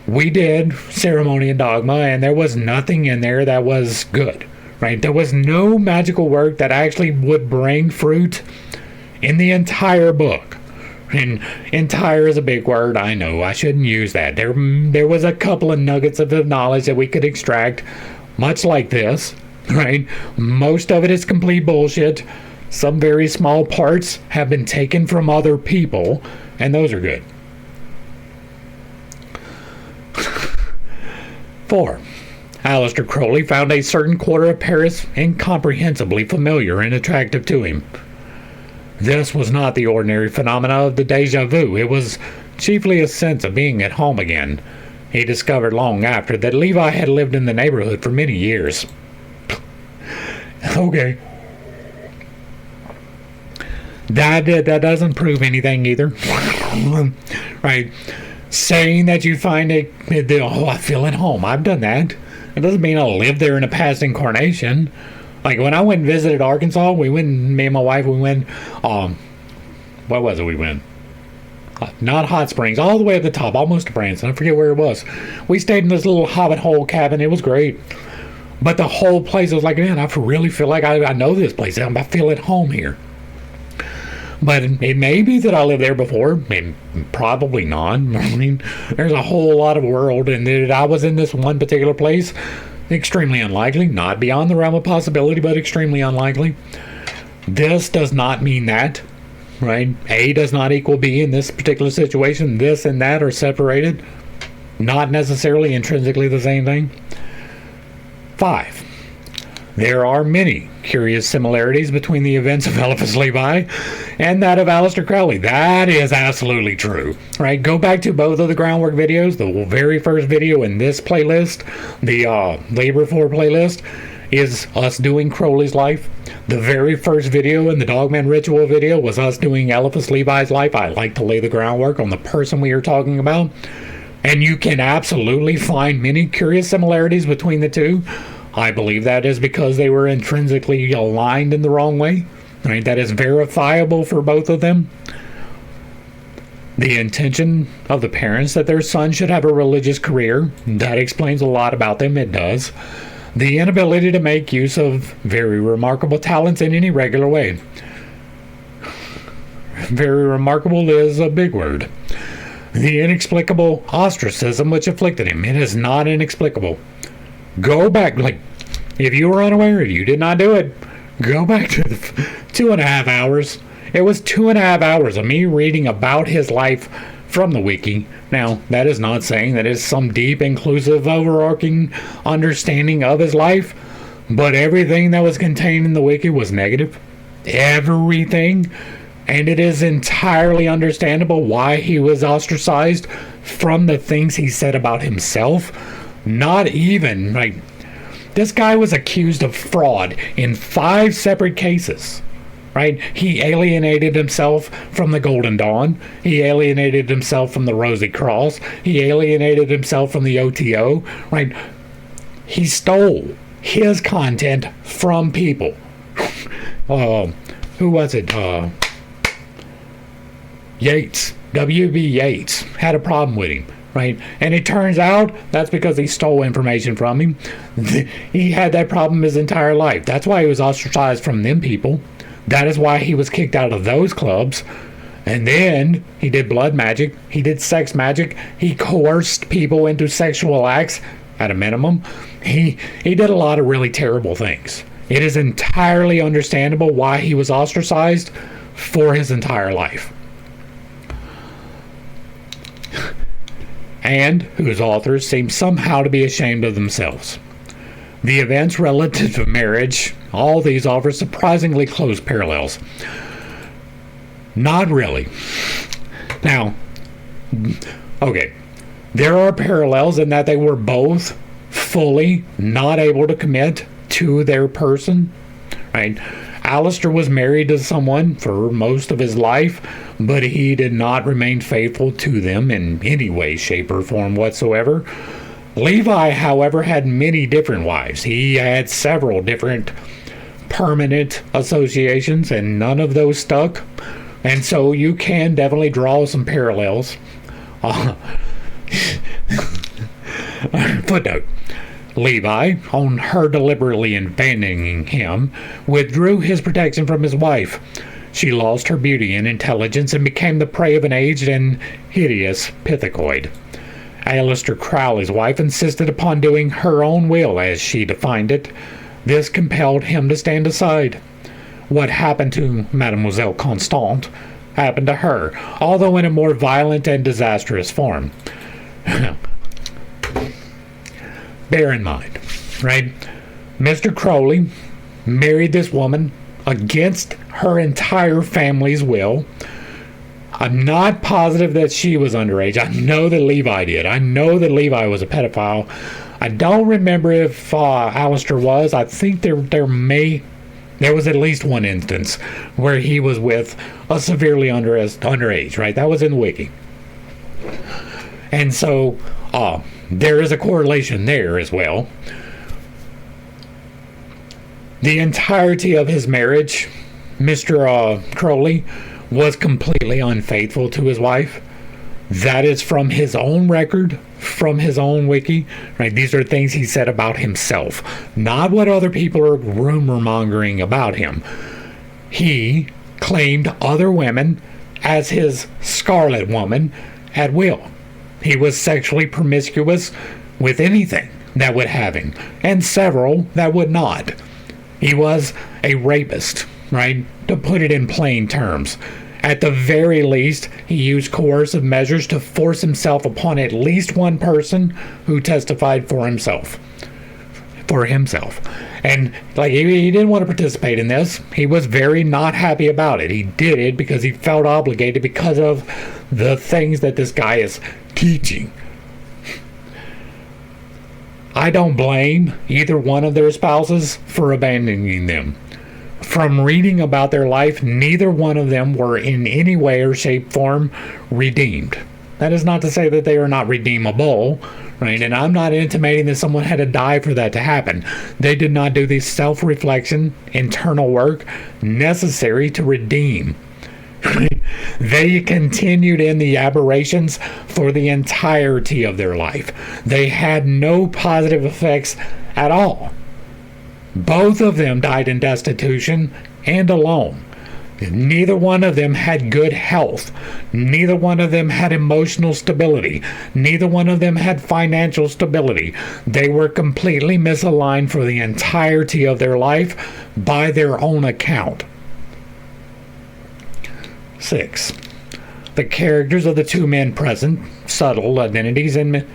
we did Ceremony and Dogma, and there was nothing in there that was good, right? There was no magical work that actually would bring fruit in the entire book. And entire is a big word, I know, I shouldn't use that. There was a couple of nuggets of knowledge that we could extract, much like this, right? Most of it is complete bullshit. Some very small parts have been taken from other people, and those are good. 4. Aleister Crowley found a certain quarter of Paris incomprehensibly familiar and attractive to him. This was not the ordinary phenomena of the déjà vu. It was chiefly a sense of being at home again. He discovered long after that Levi had lived in the neighborhood for many years. Okay. That doesn't prove anything either. Right. Saying that you find I feel at home. I've done that. It doesn't mean I'll live there in a past incarnation. Like when I went and visited Arkansas, me and my wife, we went, what was it we went? Not Hot Springs, all the way at the top, almost to Branson. I forget where it was. We stayed in this little hobbit hole cabin. It was great. But the whole place, I was like, man, I really feel like I know this place. I feel at home here. But it may be that I lived there before. Probably not. I mean, there's a whole lot of world, and that I was in this one particular place. Extremely unlikely. Not beyond the realm of possibility, but extremely unlikely. This does not mean that, right? A does not equal B in this particular situation. This and that are separated. Not necessarily intrinsically the same thing. 5. There are many curious similarities between the events of Eliphas Levi and that of Aleister Crowley. That is absolutely true, right? Go back to both of the groundwork videos. The very first video in this playlist, the Liber 4 playlist, is us doing Crowley's life. The very first video in the Dogman Ritual video was us doing Eliphas Levi's life. I like to lay the groundwork on the person we are talking about. And you can absolutely find many curious similarities between the two. I believe that is because they were intrinsically aligned in the wrong way. Right? That is verifiable for both of them. The intention of the parents that their son should have a religious career, that explains a lot about them, it does. The inability to make use of very remarkable talents in any regular way. Very remarkable is a big word. The inexplicable ostracism which afflicted him. It is not inexplicable. Go back, like, if you were unaware, if you did not do it, go back to the 2.5 hours. It was 2.5 hours of me reading about his life from the wiki. Now, that is not saying that it's some deep, inclusive, overarching understanding of his life, but everything that was contained in the wiki was negative. Everything. And it is entirely understandable why he was ostracized from the things he said about himself. Not even, like, this guy was accused of fraud in 5 separate cases, right? He alienated himself from the Golden Dawn. He alienated himself from the Rosy Cross. He alienated himself from the OTO, right? He stole his content from people. Who was it? Yates. W.B. Yates had a problem with him. Right? And it turns out that's because he stole information from him. He had that problem his entire life. That's why he was ostracized from them people. That is why he was kicked out of those clubs. And then he did blood magic. He did sex magic. He coerced people into sexual acts at a minimum. He did a lot of really terrible things. It is entirely understandable why he was ostracized for his entire life. And whose authors seem somehow to be ashamed of themselves. The events relative to marriage, all these offer surprisingly close parallels. Not really. Now, okay, there are parallels in that they were both fully not able to commit to their person, right? Aleister was married to someone for most of his life, but he did not remain faithful to them in any way, shape, or form whatsoever. Levi, however, had many different wives. He had several different permanent associations, and none of those stuck. And so you can definitely draw some parallels. Footnote. Levi, on her deliberately abandoning him, withdrew his protection from his wife. She lost her beauty and intelligence and became the prey of an aged and hideous pithecoid. Aleister Crowley's wife insisted upon doing her own will, as she defined it. This compelled him to stand aside. What happened to Mademoiselle Constante happened to her, although in a more violent and disastrous form. Bear in mind, right? Mr. Crowley married this woman against her entire family's will. I'm not positive that she was underage. I know that Levi did. I know that Levi was a pedophile. I don't remember if Aleister was. I think there was at least one instance where he was with a severely underage, right? That was in the wiki. And so there is a correlation there as well. The entirety of his marriage, Mr. Crowley was completely unfaithful to his wife. That is from his own record, from his own wiki, right? These are things he said about himself, not what other people are rumor mongering about him. He claimed other women as his scarlet woman at will. He was sexually promiscuous with anything that would have him, and several that would not. He was a rapist, right? To put it in plain terms. At the very least, he used coercive measures to force himself upon at least one person who testified for himself. And he didn't want to participate in this. He was very not happy about it. He did it because he felt obligated because of the things that this guy is teaching. I don't blame either one of their spouses for abandoning them. From reading about their life, neither one of them were in any way or shape, form redeemed. That is not to say that they are not redeemable, right? And I'm not intimating that someone had to die for that to happen. They did not do the self-reflection, internal work necessary to redeem. They continued in the aberrations for the entirety of their life. They had no positive effects at all. Both of them died in destitution and alone. Neither one of them had good health. Neither one of them had emotional stability. Neither one of them had financial stability. They were completely misaligned for the entirety of their life by their own account. 6. The characters of the two men present subtle identities in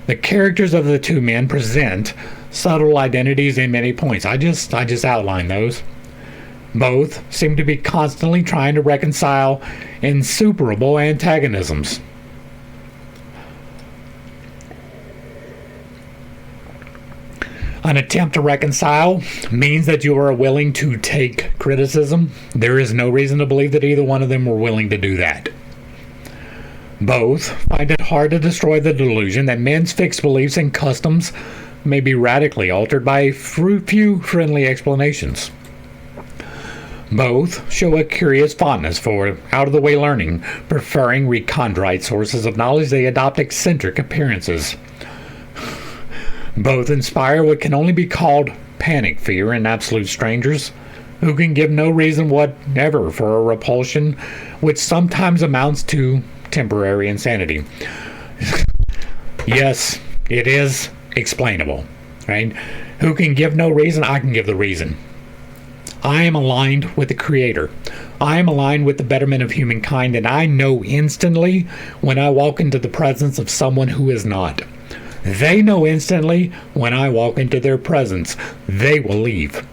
the characters of the two men present subtle identities in many points. I just outlined those. Both seem to be constantly trying to reconcile insuperable antagonisms. An attempt to reconcile means that you are willing to take criticism. There is no reason to believe that either one of them were willing to do that. Both find it hard to destroy the delusion that men's fixed beliefs and customs may be radically altered by few friendly explanations. Both show a curious fondness for out-of-the-way learning. Preferring recondite sources of knowledge, they adopt eccentric appearances. Both inspire what can only be called panic fear in absolute strangers, who can give no reason whatever for a repulsion, which sometimes amounts to temporary insanity. Yes, it is explainable, right? Who can give no reason? I can give the reason. I am aligned with the Creator. I am aligned with the betterment of humankind, and I know instantly when I walk into the presence of someone who is not. They know instantly when I walk into their presence, they will leave.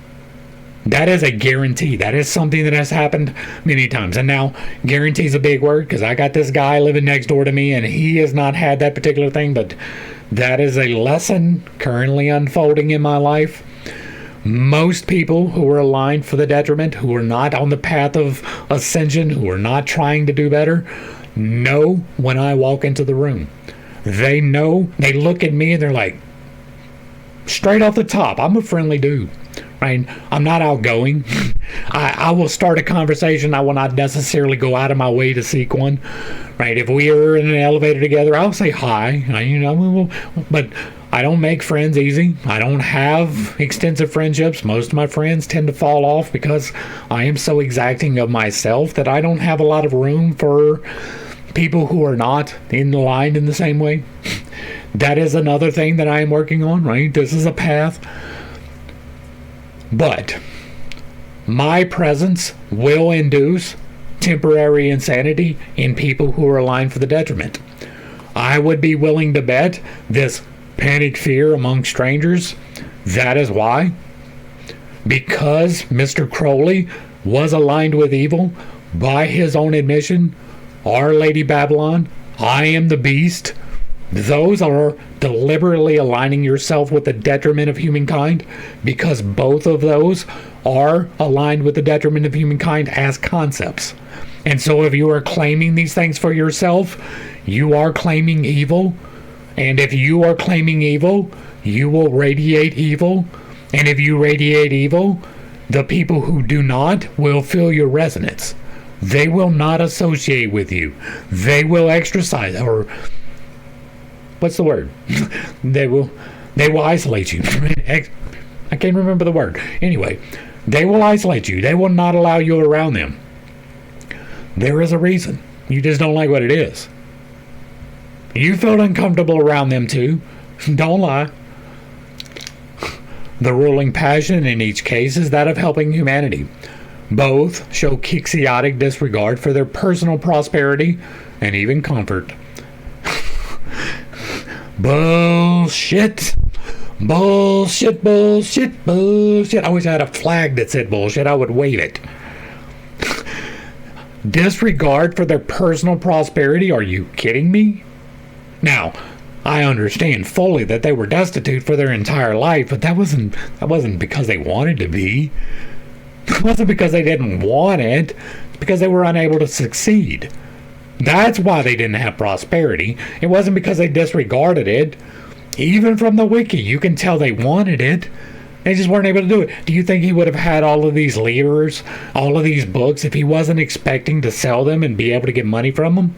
That is a guarantee. That is something that has happened many times. And now, guarantee is a big word, because I got this guy living next door to me, and he has not had that particular thing, but that is a lesson currently unfolding in my life. Most people who are aligned for the detriment, who are not on the path of ascension, who are not trying to do better, know when I walk into the room. They know, they look at me and they're like, straight off the top, I'm a friendly dude, right? I'm not outgoing. I will start a conversation. I will not necessarily go out of my way to seek one, right? If we are in an elevator together, I'll say hi, but I don't make friends easy. I don't have extensive friendships. Most of my friends tend to fall off because I am so exacting of myself that I don't have a lot of room for people who are not aligned in the same way. That is another thing that I am working on, right? This is a path. But my presence will induce temporary insanity in people who are aligned for the detriment. I would be willing to bet this panic fear among strangers. That is why. Because Mr. Crowley was aligned with evil by his own admission. Our Lady Babylon, I am the beast. Those are deliberately aligning yourself with the detriment of humankind, because both of those are aligned with the detriment of humankind as concepts. And so if you are claiming these things for yourself, you are claiming evil. And if you are claiming evil, you will radiate evil. And if you radiate evil, the people who do not will feel your resonance. They will not associate with you. They will exercise, or what's the word? They will isolate you. I can't remember the word. Anyway, they will isolate you. They will not allow you around them. There is a reason. You just don't like what it is. You felt uncomfortable around them too. Don't lie. The ruling passion in each case is that of helping humanity. Both show quixotic disregard for their personal prosperity and even comfort. Bullshit. Bullshit, bullshit, bullshit. I wish I had a flag that said bullshit. I would wave it. Disregard for their personal prosperity? Are you kidding me? Now, I understand fully that they were destitute for their entire life, but that wasn't because they wanted to be. It wasn't because they didn't want it. It's because they were unable to succeed. That's why they didn't have prosperity. It wasn't because they disregarded it. Even from the wiki, you can tell they wanted it. They just weren't able to do it. Do you think he would have had all of these Libers, all of these books, if he wasn't expecting to sell them and be able to get money from them?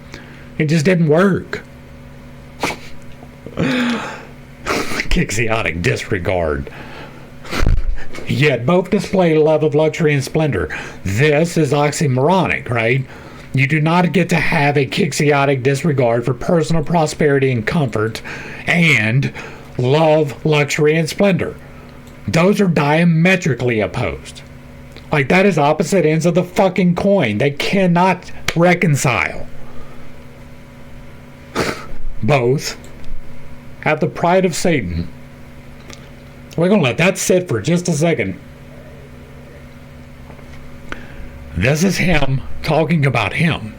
It just didn't work. Quixotic disregard. Yet both display a love of luxury and splendor. This is oxymoronic, right? You do not get to have a quixotic disregard for personal prosperity and comfort and love luxury and splendor. Those are diametrically opposed. Like, that is opposite ends of the fucking coin. They cannot reconcile. Both have the pride of Satan. We're going to let that sit for just a second. This is him talking about him.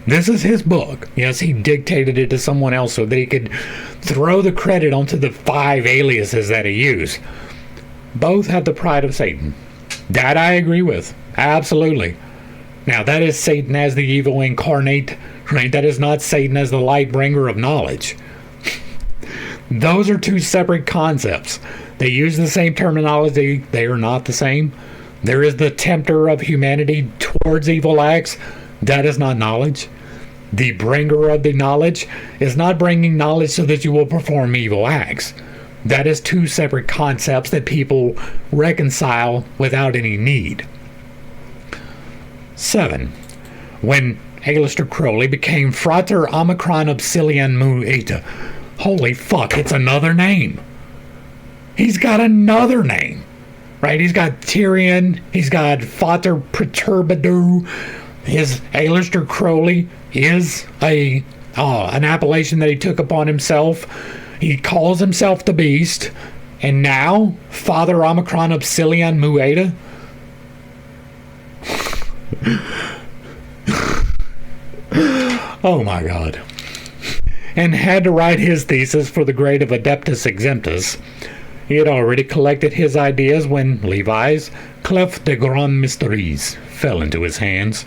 This is his book. Yes, he dictated it to someone else so that he could throw the credit onto the 5 aliases that he used. Both have the pride of Satan. That I agree with. Absolutely. Now, that is Satan as the evil incarnate, right? That is not Satan as the light bringer of knowledge. Those are two separate concepts. They use the same terminology. They are not the same. There is the tempter of humanity towards evil acts. That is not knowledge. The bringer of the knowledge is not bringing knowledge so that you will perform evil acts. That is two separate concepts that people reconcile without any need. 7. When Aleister Crowley became Frater Omicron Obsilian Mu Eta. Holy fuck, it's another name. He's got another name. Right? He's got Tyrion. He's got Frater Perturbador. His Aleister Crowley is an appellation that he took upon himself. He calls himself the Beast. And now, Father Omicron Obsilian Mueta. Oh my God. And had to write his thesis for the grade of Adeptus Exemptus. He had already collected his ideas when Levi's Clef de Grands Mysteries fell into his hands.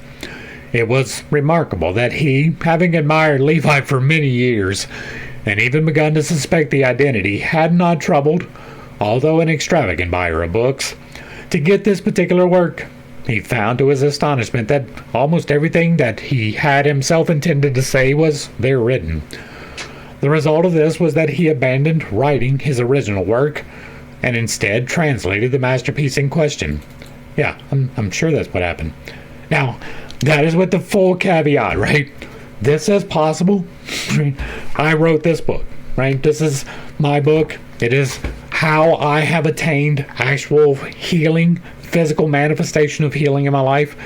It was remarkable that he, having admired Levi for many years, and even begun to suspect the identity, had not troubled, although an extravagant buyer of books, to get this particular work. He found to his astonishment that almost everything that he had himself intended to say was there written. The result of this was that he abandoned writing his original work and instead translated the masterpiece in question. Yeah, I'm sure that's what happened. Now, that is with the full caveat, right? This is possible. I wrote this book, right? This is my book. It is how I have attained actual healing, physical manifestation of healing in my life.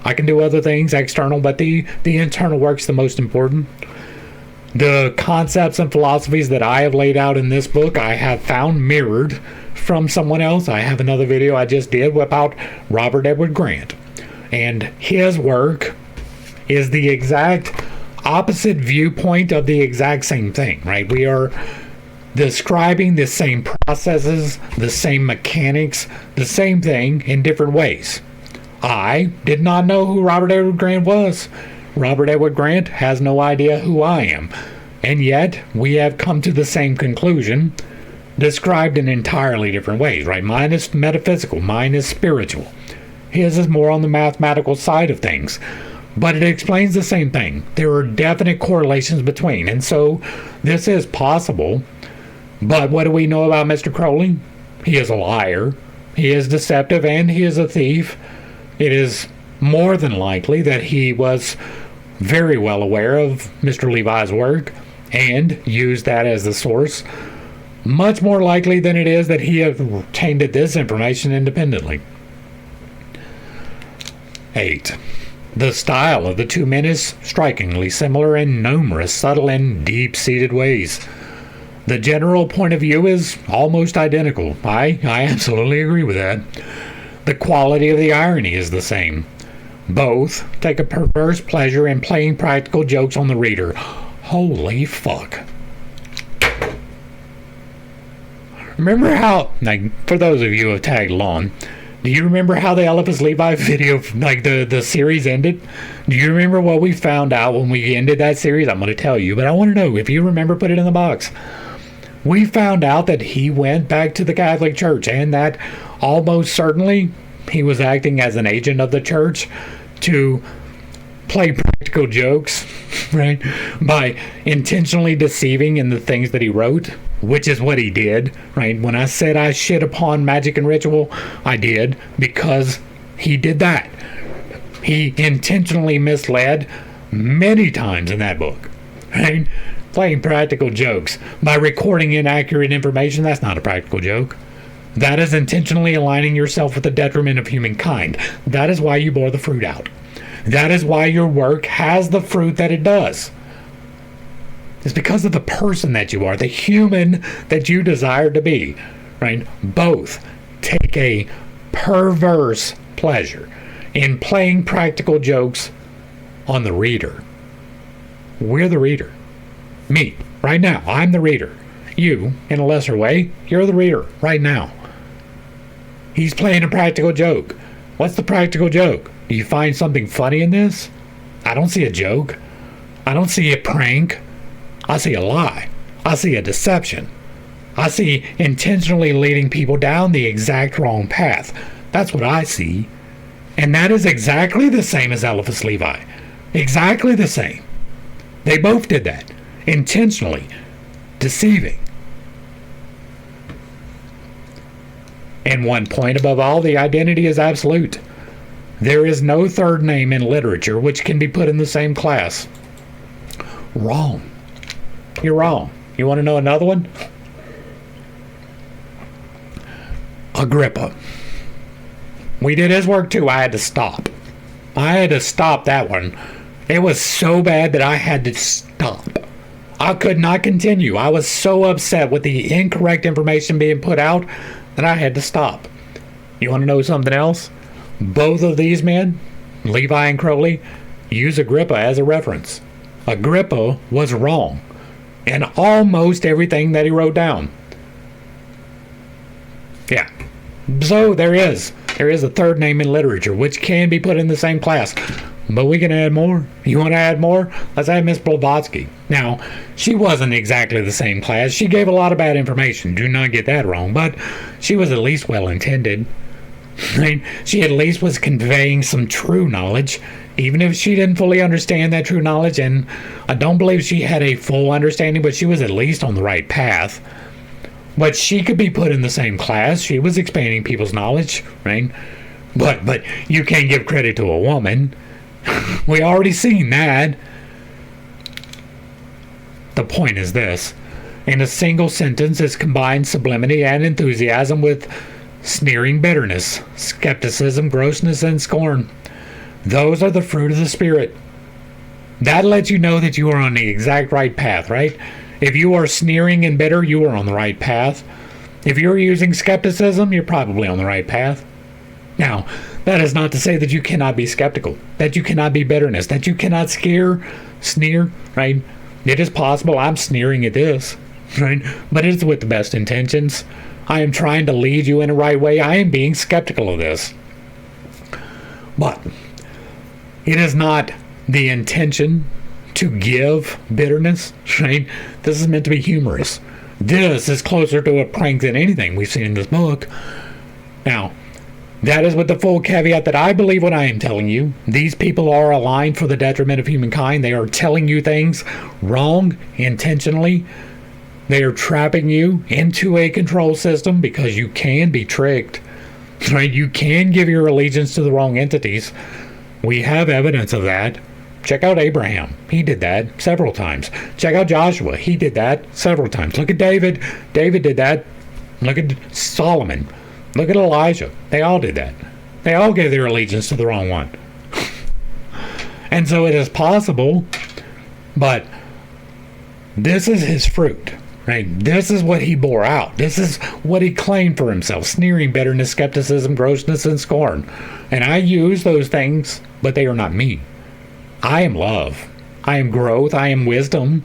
I can do other things external, but the internal work's the most important. The concepts and philosophies that I have laid out in this book, I have found mirrored from someone else. I have another video I just did about Robert Edward Grant. And his work is the exact opposite viewpoint of the exact same thing, right? We are describing the same processes, the same mechanics, the same thing in different ways. I did not know who Robert Edward Grant was. Robert Edward Grant has no idea who I am. And yet, we have come to the same conclusion, described in entirely different ways, right? Mine is metaphysical, mine is spiritual. His is more on the mathematical side of things. But it explains the same thing. There are definite correlations between. And so, this is possible. But what do we know about Mr. Crowley? He is a liar. He is deceptive, and he is a thief. It is more than likely that he was very well aware of Mr. Levi's work and used that as the source. Much more likely than it is that he obtained this information independently. 8. The style of the two men is strikingly similar in numerous subtle and deep-seated ways. The general point of view is almost identical. I absolutely agree with that. The quality of the irony is the same. Both take a perverse pleasure in playing practical jokes on the reader. Holy fuck. Remember how, like, for those of you who have tagged along, do you remember how the Eliphas Levi video, like the series ended? Do you remember what we found out when we ended that series? I'm going to tell you, but I want to know. If you remember, put it in the box. We found out that he went back to the Catholic Church and that almost certainly he was acting as an agent of the church to play practical jokes, right? By intentionally deceiving in the things that he wrote, which is what he did, right? When I said I shit upon magic and ritual, I did, because he did that. He intentionally misled many times in that book, right? Playing practical jokes by recording inaccurate information. That's not a practical joke. That is intentionally aligning yourself with the detriment of humankind. That is why you bore the fruit out. That is why your work has the fruit that it does. It's because of the person that you are, the human that you desire to be, right? Both take a perverse pleasure in playing practical jokes on the reader. We're the reader. Me, right now, I'm the reader. You, in a lesser way, you're the reader, right now. He's playing a practical joke. What's the practical joke? Do you find something funny in this? I don't see a joke. I don't see a prank. I see a lie. I see a deception. I see intentionally leading people down the exact wrong path. That's what I see. And that is exactly the same as Eliphas Levi. Exactly the same. They both did that. Intentionally deceiving. And one point above all, the identity is absolute. There is no third name in literature which can be put in the same class. Wrong. You're wrong. You want to know another one? Agrippa. We did his work too. I had to stop. I had to stop that one. It was so bad that I had to stop. I could not continue. I was so upset with the incorrect information being put out that I had to stop. You want to know something else? Both of these men, Levi and Crowley, use Agrippa as a reference. Agrippa was wrong in almost everything that he wrote down. So there is a third name in literature which can be put in the same class. But we can add more. You want to add more? Let's add Miss Blavatsky. Now, she wasn't exactly the same class. She gave a lot of bad information. Do not get that wrong. But she was at least well-intended. Right? She at least was conveying some true knowledge, even if she didn't fully understand that true knowledge. And I don't believe she had a full understanding, but she was at least on the right path. But she could be put in the same class. She was expanding people's knowledge, right? But you can't give credit to a woman. We already seen that. The point is this. In a single sentence is combined sublimity and enthusiasm with sneering bitterness, skepticism, grossness, and scorn. Those are the fruit of the Spirit. That lets you know that you are on the exact right path, right? If you are sneering and bitter, you are on the right path. If you're using skepticism, you're probably on the right path. Now, that is not to say that you cannot be skeptical, that you cannot be bitterness, that you cannot sneer, right? It is possible I'm sneering at this, right? But it's with the best intentions. I am trying to lead you in the right way. I am being skeptical of this. But it is not the intention to give bitterness, right? This is meant to be humorous. This is closer to a prank than anything we've seen in this book. Now, that is with the full caveat that I believe what I am telling you. These people are aligned for the detriment of humankind. They are telling you things wrong intentionally. They are trapping you into a control system because you can be tricked. Right? You can give your allegiance to the wrong entities. We have evidence of that. Check out Abraham. He did that several times. Check out Joshua. He did that several times. Look at David. David did that. Look at Solomon. Look at Elijah. They all did that. They all gave their allegiance to the wrong one. And so it is possible, but this is his fruit, right? This is what he bore out. This is what he claimed for himself. Sneering, bitterness, skepticism, grossness, and scorn. And I use those things, but they are not me. I am love. I am growth. I am wisdom.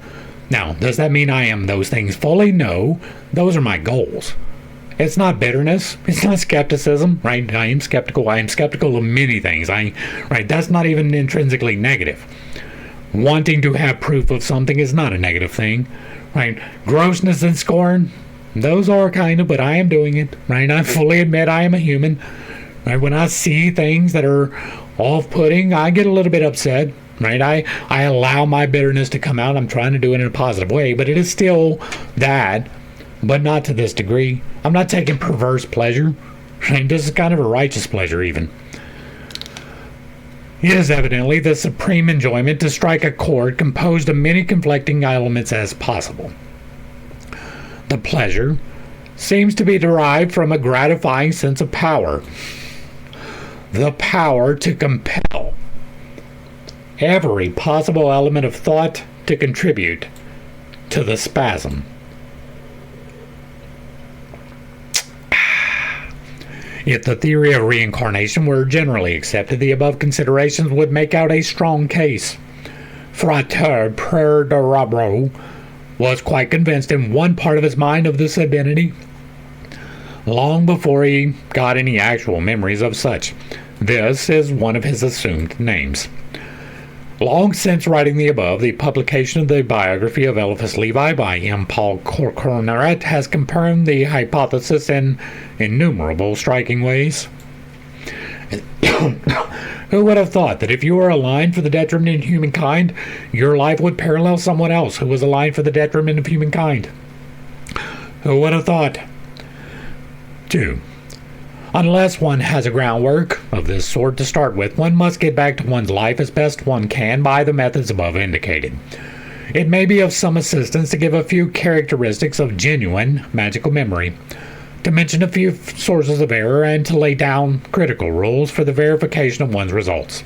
Now, does that mean I am those things fully? No. Those are my goals. It's not bitterness. It's not skepticism, right? I am skeptical. I am skeptical of many things. Right? That's not even intrinsically negative. Wanting to have proof of something is not a negative thing, right? Grossness and scorn, those are kind of, but I am doing it, right? I fully admit I am a human, right? When I see things that are off-putting, I get a little bit upset, right? I allow my bitterness to come out. I'm trying to do it in a positive way, but it is still that, but not to this degree. I'm not taking perverse pleasure. Right? This is kind of a righteous pleasure even. It is evidently the supreme enjoyment to strike a chord composed of many conflicting elements as possible. The pleasure seems to be derived from a gratifying sense of power. The power to compel every possible element of thought to contribute to the spasm. If the theory of reincarnation were generally accepted, the above considerations would make out a strong case. Frater Perdurabro was quite convinced in one part of his mind of this identity, long before he got any actual memories of such. This is one of his assumed names. Long since writing the above, the publication of the biography of Eliphas Levi by M. Paul Corcoran has confirmed the hypothesis in innumerable striking ways. Who would have thought that if you were aligned for the detriment of humankind, your life would parallel someone else who was aligned for the detriment of humankind? Who would have thought? 2. Unless one has a groundwork of this sort to start with, one must get back to one's life as best one can by the methods above indicated. It may be of some assistance to give a few characteristics of genuine magical memory, to mention a few sources of error, and to lay down critical rules for the verification of one's results.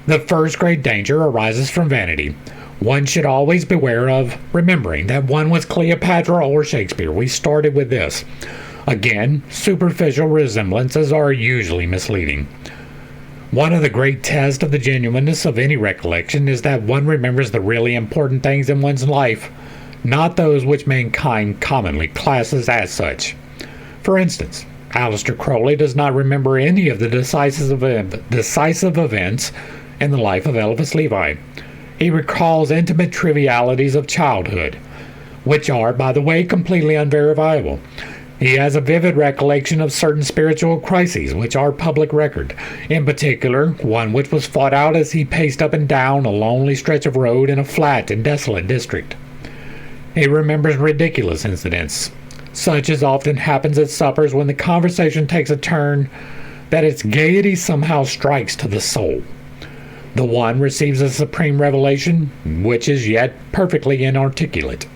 The first great danger arises from vanity. One should always beware of remembering that one was Cleopatra or Shakespeare. We started with this. Again, superficial resemblances are usually misleading. One of the great tests of the genuineness of any recollection is that one remembers the really important things in one's life, not those which mankind commonly classes as such. For instance, Aleister Crowley does not remember any of the decisive events in the life of Eliphas Levi. He recalls intimate trivialities of childhood, which are, by the way, completely unverifiable. He has a vivid recollection of certain spiritual crises, which are public record. In particular, one which was fought out as he paced up and down a lonely stretch of road in a flat and desolate district. He remembers ridiculous incidents, such as often happens at suppers when the conversation takes a turn that its gaiety somehow strikes to the soul. The one receives a supreme revelation, which is yet perfectly inarticulate.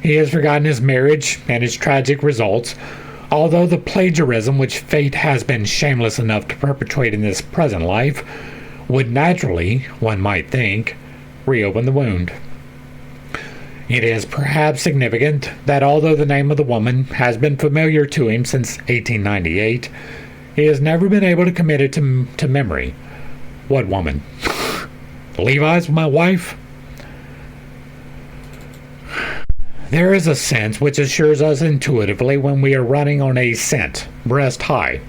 He has forgotten his marriage and its tragic results, although the plagiarism which fate has been shameless enough to perpetrate in this present life would naturally, one might think, reopen the wound. It is perhaps significant that although the name of the woman has been familiar to him since 1898, he has never been able to commit it to memory. What woman? Levi's my wife? There is a sense which assures us intuitively when we are running on a scent, breast high.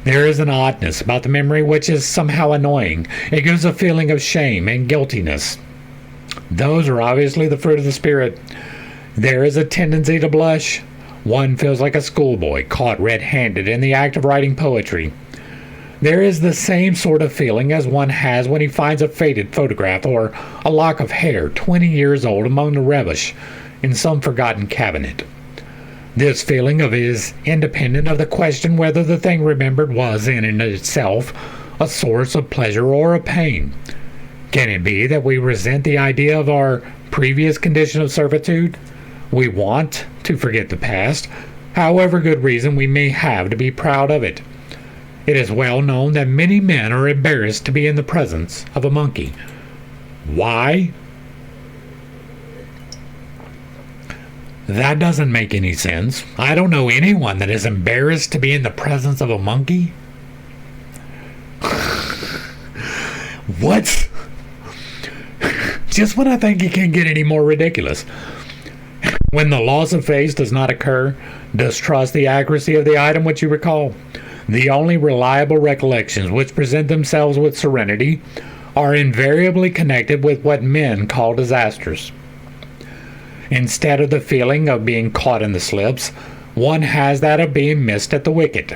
There is an oddness about the memory which is somehow annoying. It gives a feeling of shame and guiltiness. Those are obviously the fruit of the spirit. There is a tendency to blush. One feels like a schoolboy caught red-handed in the act of writing poetry. There is the same sort of feeling as one has when he finds a faded photograph or a lock of hair 20 years old among the rubbish in some forgotten cabinet. This feeling of is independent of the question whether the thing remembered was in and itself a source of pleasure or of pain. Can it be that we resent the idea of our previous condition of servitude? We want to forget the past, however good reason we may have to be proud of it. It is well known that many men are embarrassed to be in the presence of a monkey. Why? That doesn't make any sense. I don't know anyone that is embarrassed to be in the presence of a monkey. What? Just when I think it can't get any more ridiculous. When the loss of face does not occur, distrust the accuracy of the item which you recall. The only reliable recollections which present themselves with serenity are invariably connected with what men call disasters. Instead of the feeling of being caught in the slips, one has that of being missed at the wicket.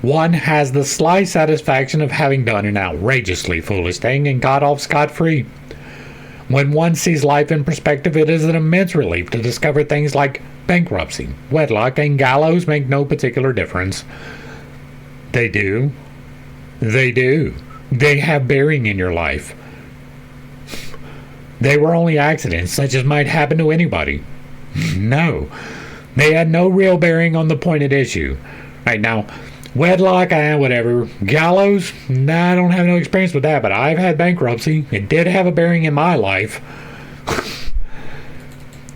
One has the sly satisfaction of having done an outrageously foolish thing and got off scot-free. When one sees life in perspective, it is an immense relief to discover things like bankruptcy, wedlock, and gallows make no particular difference. They do. They do. They have bearing in your life. They were only accidents, such as might happen to anybody. No. They had no real bearing on the point at issue. Right now, wedlock, whatever. Gallows, nah, I don't have no experience with that, but I've had bankruptcy. It did have a bearing in my life.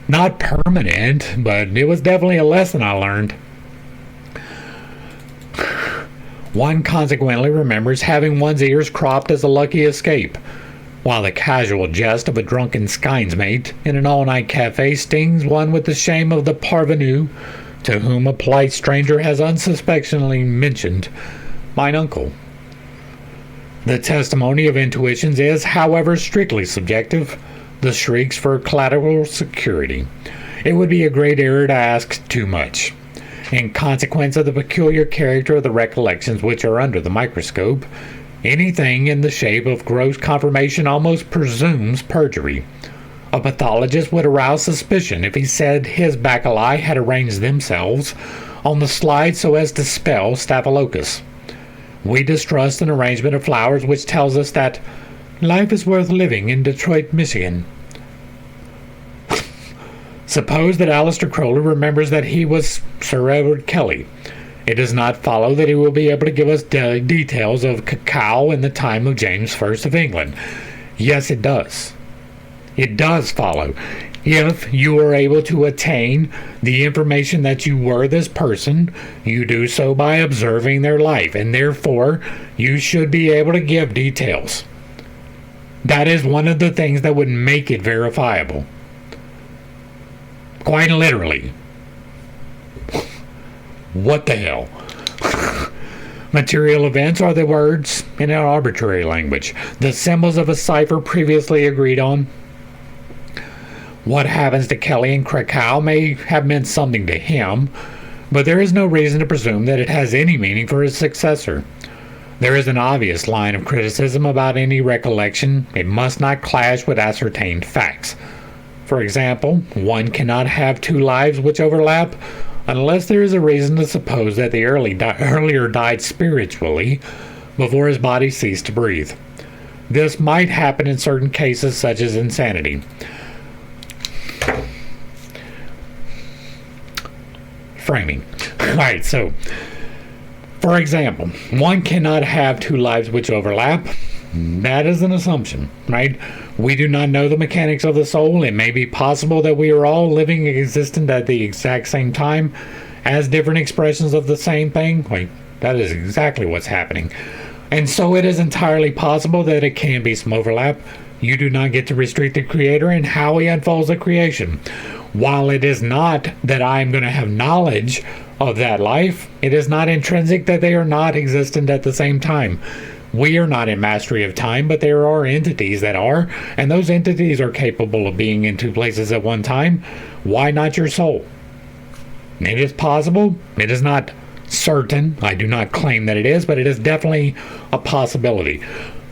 Not permanent, but it was definitely a lesson I learned. One consequently remembers having one's ears cropped as a lucky escape, while the casual jest of a drunken skinesmate in an all-night cafe stings one with the shame of the parvenu to whom a polite stranger has unsuspectingly mentioned mine uncle. The testimony of intuitions is, however, strictly subjective, the shrieks for collateral security. It would be a great error to ask too much. In consequence of the peculiar character of the recollections which are under the microscope, anything in the shape of gross confirmation almost presumes perjury. A pathologist would arouse suspicion if he said his bacilli had arranged themselves on the slide so as to spell staphylococcus. We distrust an arrangement of flowers which tells us that life is worth living in Detroit, Michigan. Suppose that Aleister Crowley remembers that he was Sir Edward Kelly. It does not follow that he will be able to give us details of cacao in the time of James I of England. Yes, it does. It does follow. If you are able to attain the information that you were this person, you do so by observing their life, and therefore you should be able to give details. That is one of the things that would make it verifiable. Quite literally. What the hell? Material events are the words in an arbitrary language, the symbols of a cipher previously agreed on. What happens to Kelly and Krakow may have meant something to him, but there is no reason to presume that it has any meaning for his successor. There is an obvious line of criticism about any recollection. It must not clash with ascertained facts. For example, one cannot have two lives which overlap unless there is a reason to suppose that the earlier died spiritually before his body ceased to breathe. This might happen in certain cases such as insanity. Framing. Alright, so, for example, one cannot have two lives which overlap. That is an assumption, right? We do not know the mechanics of the soul. It may be possible that we are all living and existent at the exact same time as different expressions of the same thing. Like, that is exactly what's happening. And so it is entirely possible that it can be some overlap. You do not get to restrict the Creator and how He unfolds the creation. While it is not that I am going to have knowledge of that life, it is not intrinsic that they are not existent at the same time. We are not in mastery of time, but there are entities that are, and those entities are capable of being in two places at one time. Why not your soul? It is possible. It is not certain. I do not claim that it is, but it is definitely a possibility.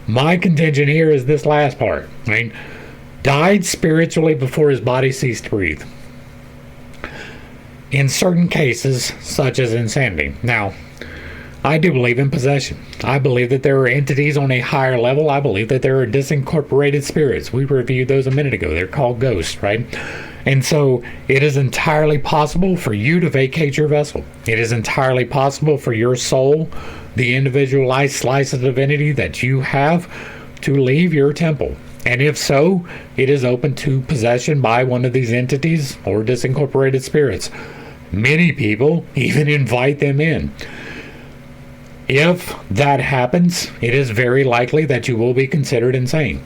My contention here is this last part, right? Died spiritually before his body ceased to breathe. In certain cases, such as insanity. Now, I do believe in possession. I believe that there are entities on a higher level. I believe that there are disincorporated spirits. We reviewed those a minute ago. They're called ghosts, right? And so it is entirely possible for you to vacate your vessel. It is entirely possible for your soul, the individualized slice of divinity that you have, to leave your temple. And if so, it is open to possession by one of these entities or disincorporated spirits. Many people even invite them in. If that happens, it is very likely that you will be considered insane.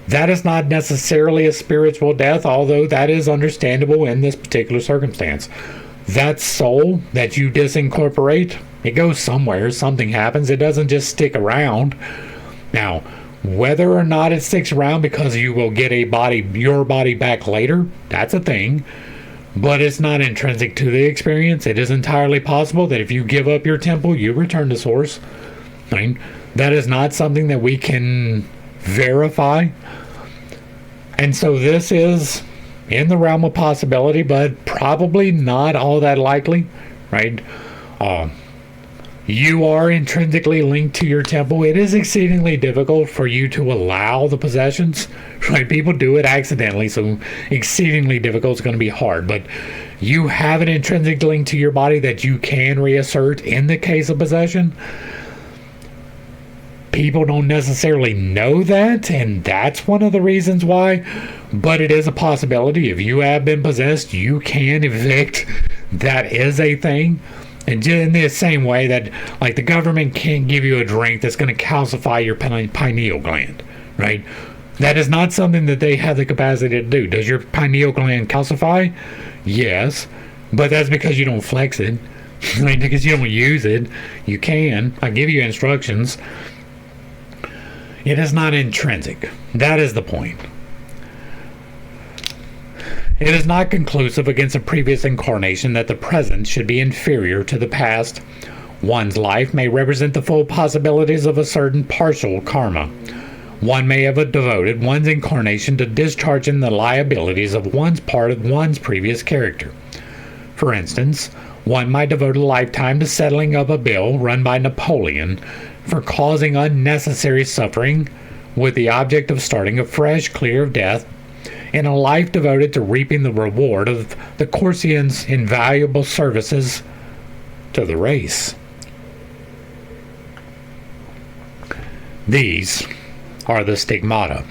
That is not necessarily a spiritual death, although that is understandable in this particular circumstance. That soul that you disincorporate, it goes somewhere, something happens. It doesn't just stick around. Now, whether or not it sticks around because you will get your body back later, that's a thing. But it's not intrinsic to the experience. It is entirely possible that if you give up your temple, you return to source. I mean, that is not something that we can verify. And so this is in the realm of possibility, but probably not all that likely, right? You are intrinsically linked to your temple. It is exceedingly difficult for you to allow the possessions, right? People do it accidentally, so exceedingly difficult is going to be hard. But you have an intrinsic link to your body that you can reassert in the case of possession. People don't necessarily know that, and that's one of the reasons why. But it is a possibility. If you have been possessed, you can evict. That is a thing. And in the same way that, like, the government can't give you a drink that's going to calcify your pineal gland, right? That is not something that they have the capacity to do. Does your pineal gland calcify? Yes, but that's because you don't flex it. Right? Because you don't use it. You can. I give you instructions. It is not intrinsic. That is the point. It is not conclusive against a previous incarnation that the present should be inferior to the past. One's life may represent the full possibilities of a certain partial karma. One may have devoted one's incarnation to discharging the liabilities of one's part of one's previous character. For instance, one might devote a lifetime to settling up a bill run by Napoleon for causing unnecessary suffering with the object of starting afresh, clear of death, in a life devoted to reaping the reward of the Corsican's invaluable services to the race. These are the stigmata.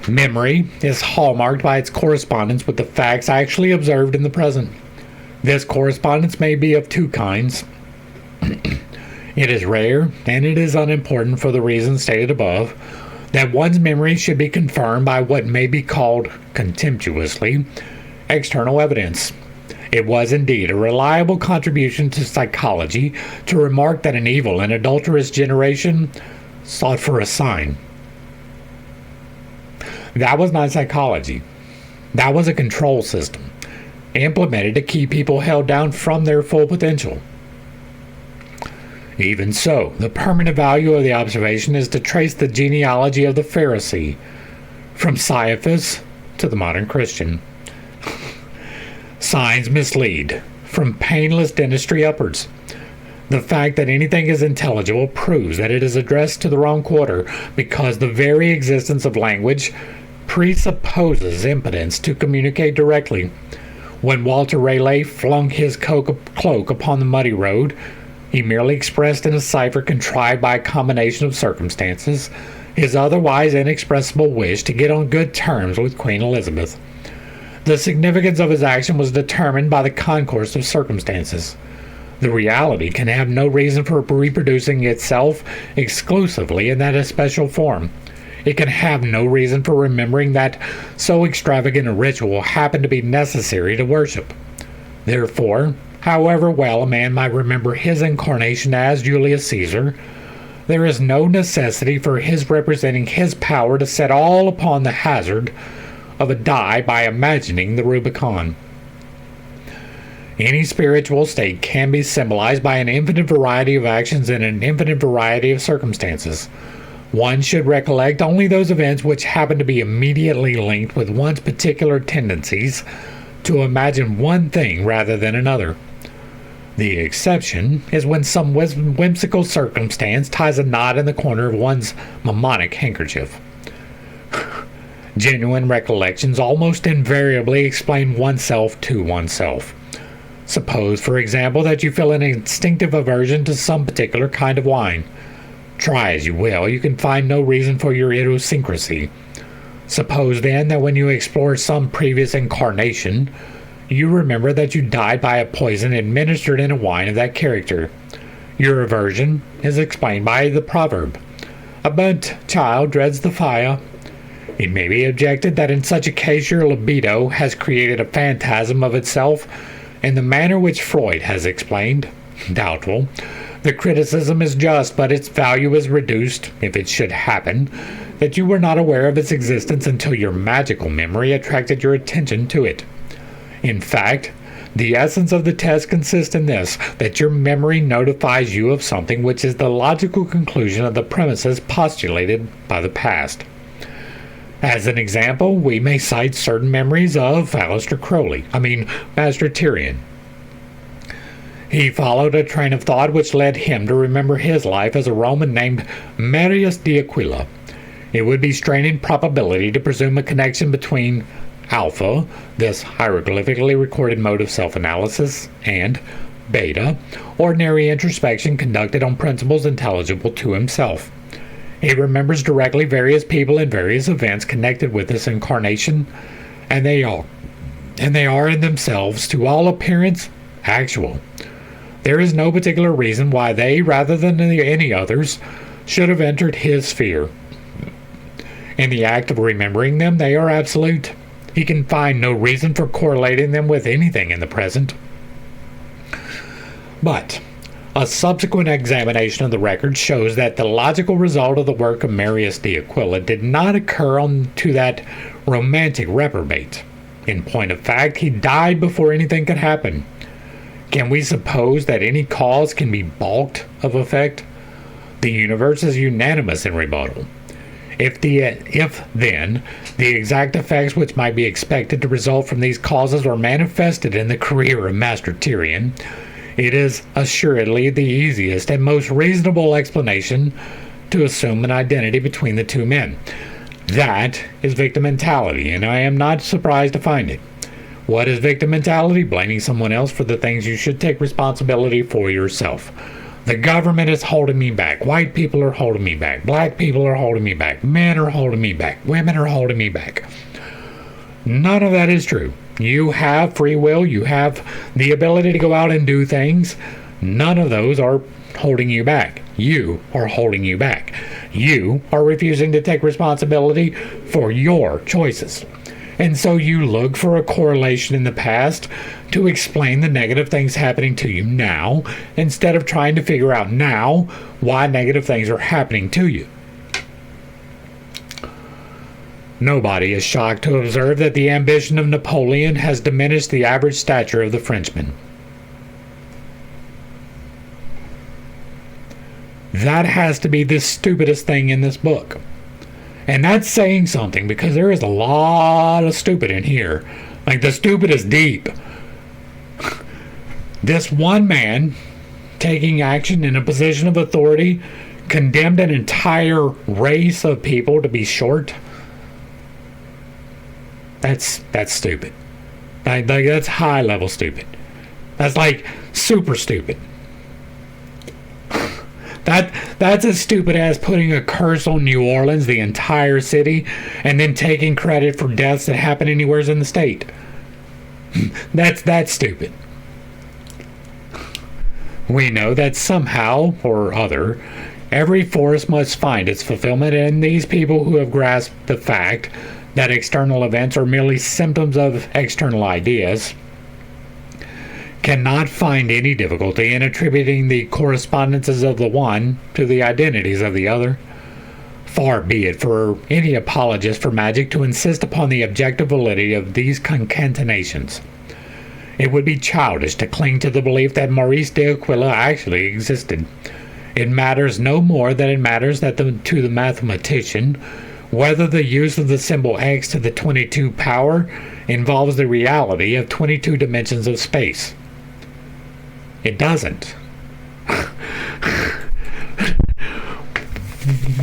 Memory is hallmarked by its correspondence with the facts actually observed in the present. This correspondence may be of two kinds. It is rare, and it is unimportant for the reasons stated above, that one's memory should be confirmed by what may be called, contemptuously, external evidence. It was indeed a reliable contribution to psychology to remark that an evil and adulterous generation sought for a sign. That was not psychology. That was a control system, implemented to keep people held down from their full potential. Even so, the permanent value of the observation is to trace the genealogy of the Pharisee, from Caiaphas to the modern Christian. Signs mislead, from painless dentistry upwards. The fact that anything is intelligible proves that it is addressed to the wrong quarter, because the very existence of language presupposes impotence to communicate directly. When Walter Raleigh flung his cloak upon the muddy road, he merely expressed in a cipher contrived by a combination of circumstances his otherwise inexpressible wish to get on good terms with Queen Elizabeth. The significance of his action was determined by the concourse of circumstances. The reality can have no reason for reproducing itself exclusively in that especial form. It can have no reason for remembering that so extravagant a ritual happened to be necessary to worship. Therefore, however well a man might remember his incarnation as Julius Caesar, there is no necessity for his representing his power to set all upon the hazard of a die by imagining the Rubicon. Any spiritual state can be symbolized by an infinite variety of actions in an infinite variety of circumstances. One should recollect only those events which happen to be immediately linked with one's particular tendencies to imagine one thing rather than another. The exception is when some whimsical circumstance ties a knot in the corner of one's mnemonic handkerchief. Genuine recollections almost invariably explain oneself to oneself. Suppose, for example, that you feel an instinctive aversion to some particular kind of wine. Try as you will, you can find no reason for your idiosyncrasy. Suppose, then, that when you explore some previous incarnation, you remember that you died by a poison administered in a wine of that character. Your aversion is explained by the proverb, "A burnt child dreads the fire." It may be objected that in such a case your libido has created a phantasm of itself in the manner which Freud has explained. Doubtful. The criticism is just, but its value is reduced, if it should happen, that you were not aware of its existence until your magical memory attracted your attention to it. In fact, the essence of the test consists in this, that your memory notifies you of something which is the logical conclusion of the premises postulated by the past. As an example, we may cite certain memories of Aleister Crowley, Master Tyrion. He followed a train of thought which led him to remember his life as a Roman named Marius de Aquila. It would be straining probability to presume a connection between alpha, this hieroglyphically recorded mode of self-analysis, and beta, ordinary introspection conducted on principles intelligible to himself. He remembers directly various people and various events connected with this incarnation, and they are in themselves, to all appearance, actual. There is no particular reason why they, rather than any others, should have entered his sphere. In the act of remembering them, they are absolute. He can find no reason for correlating them with anything in the present. But a subsequent examination of the record shows that the logical result of the work of Marius de Aquila did not occur to that romantic reprobate. In point of fact, he died before anything could happen. Can we suppose that any cause can be balked of effect? The universe is unanimous in rebuttal. If then the exact effects which might be expected to result from these causes are manifested in the career of Master Tyrion, it is assuredly the easiest and most reasonable explanation to assume an identity between the two men. That is victim mentality, and I am not surprised to find it. What is victim mentality? Blaming someone else for the things you should take responsibility for yourself. The government is holding me back. White people are holding me back. Black people are holding me back. Men are holding me back. Women are holding me back. None of that is true. You have free will. You have the ability to go out and do things. None of those are holding you back. You are holding you back. You are refusing to take responsibility for your choices. And so you look for a correlation in the past to explain the negative things happening to you now, instead of trying to figure out now why negative things are happening to you. Nobody is shocked to observe that the ambition of Napoleon has diminished the average stature of the Frenchman. That has to be the stupidest thing in this book. And that's saying something, because there is a lot of stupid in here. Like, the stupid is deep. This one man taking action in a position of authority condemned an entire race of people to be short. That's stupid. Like, that's high level stupid. That's like super stupid. That's as stupid as putting a curse on New Orleans, the entire city, and then taking credit for deaths that happen anywhere in the state. That's stupid. We know that somehow or other, every force must find its fulfillment, and these people who have grasped the fact that external events are merely symptoms of external ideas cannot find any difficulty in attributing the correspondences of the one to the identities of the other. Far be it for any apologist for magic to insist upon the objective validity of these concatenations. It would be childish to cling to the belief that Maurice de Aquila actually existed. It matters no more than it matters that to the mathematician, whether the use of the symbol x to the 22 power involves the reality of 22 dimensions of space. It doesn't.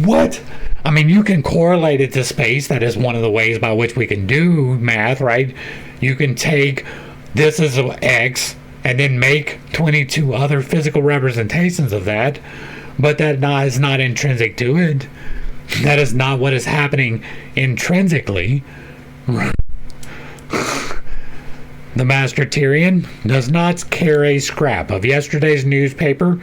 What? I mean, you can correlate it to space. That is one of the ways by which we can do math, right? You can take this as x and then make 22 other physical representations of that, but that is not intrinsic to it. That is not what is happening intrinsically. The Master Tyrian does not care a scrap of yesterday's newspaper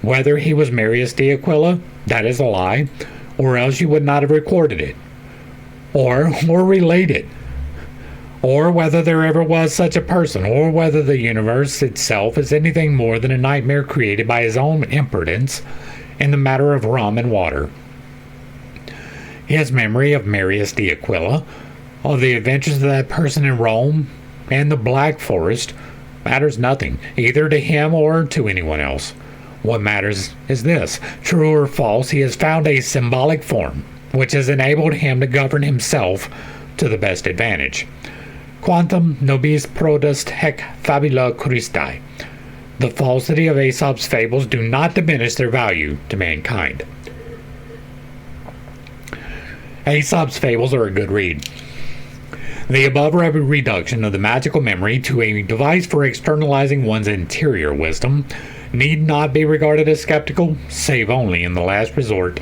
whether he was Marius de Aquila. That is a lie, or else you would not have recorded it, or related, or whether there ever was such a person, or whether the universe itself is anything more than a nightmare created by his own imprudence in the matter of rum and water. His memory of Marius de Aquila, of the adventures of that person in Rome and the Black Forest, matters nothing, either to him or to anyone else. What matters is this: true or false, he has found a symbolic form which has enabled him to govern himself to the best advantage. Quantum nobis prodest hec fabula Christi. The falsity of Aesop's fables do not diminish their value to mankind. Aesop's fables are a good read. The above reduction of the magical memory to a device for externalizing one's interior wisdom need not be regarded as skeptical, save only in the last resort.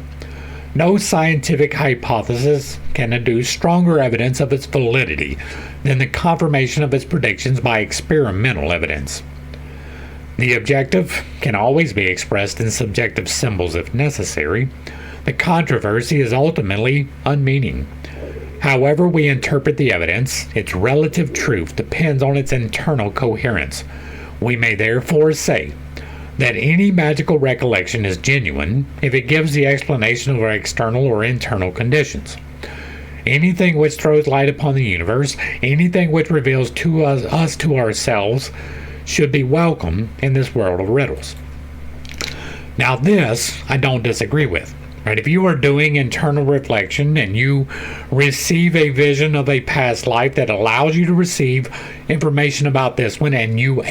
No scientific hypothesis can adduce stronger evidence of its validity than the confirmation of its predictions by experimental evidence. The objective can always be expressed in subjective symbols if necessary. The controversy is ultimately unmeaning. However we interpret the evidence, its relative truth depends on its internal coherence. We may therefore say that any magical recollection is genuine if it gives the explanation of our external or internal conditions. Anything which throws light upon the universe, anything which reveals to us to ourselves, should be welcome in this world of riddles. Now this I don't disagree with. Right? If you are doing internal reflection and you receive a vision of a past life that allows you to receive information about this one, and you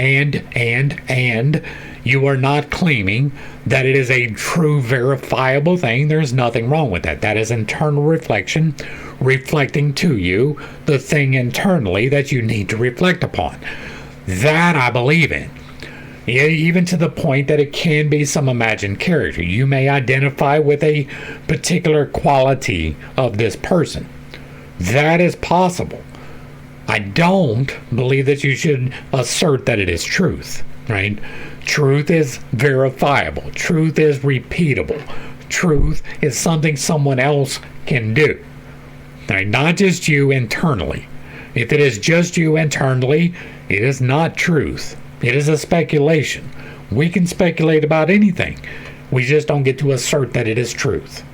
you are not claiming that it is a true verifiable thing, there's nothing wrong with that. That is internal reflection, reflecting to you the thing internally that you need to reflect upon. That I believe in. Even to the point that it can be some imagined character. You may identify with a particular quality of this person. That is possible. I don't believe that you should assert that it is truth, right? Truth is verifiable. Truth is repeatable. Truth is something someone else can do, right? Not just you internally. If it is just you internally, It is not truth. It is a speculation. We can speculate about anything. We just don't get to assert that it is truth.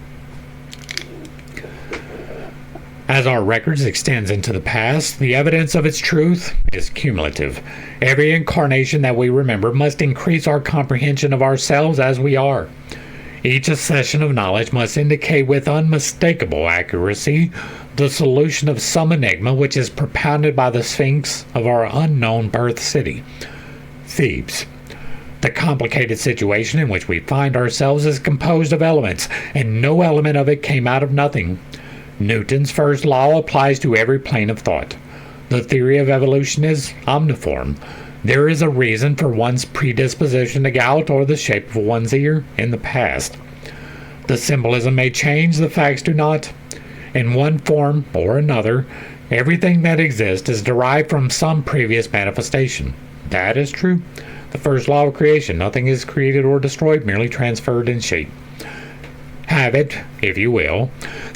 As our records extends into the past, the evidence of its truth is cumulative. Every incarnation that we remember must increase our comprehension of ourselves as we are. Each accession of knowledge must indicate with unmistakable accuracy the solution of some enigma which is propounded by the Sphinx of our unknown birth city, Thebes. The complicated situation in which we find ourselves is composed of elements, and no element of it came out of nothing. Newton's first law applies to every plane of thought. The theory of evolution is omniform. There is a reason for one's predisposition to gout or the shape of one's ear in the past. The symbolism may change, the facts do not. In one form or another, everything that exists is derived from some previous manifestation. That is true. The first law of creation: nothing is created or destroyed, merely transferred in shape. Have it, if you will,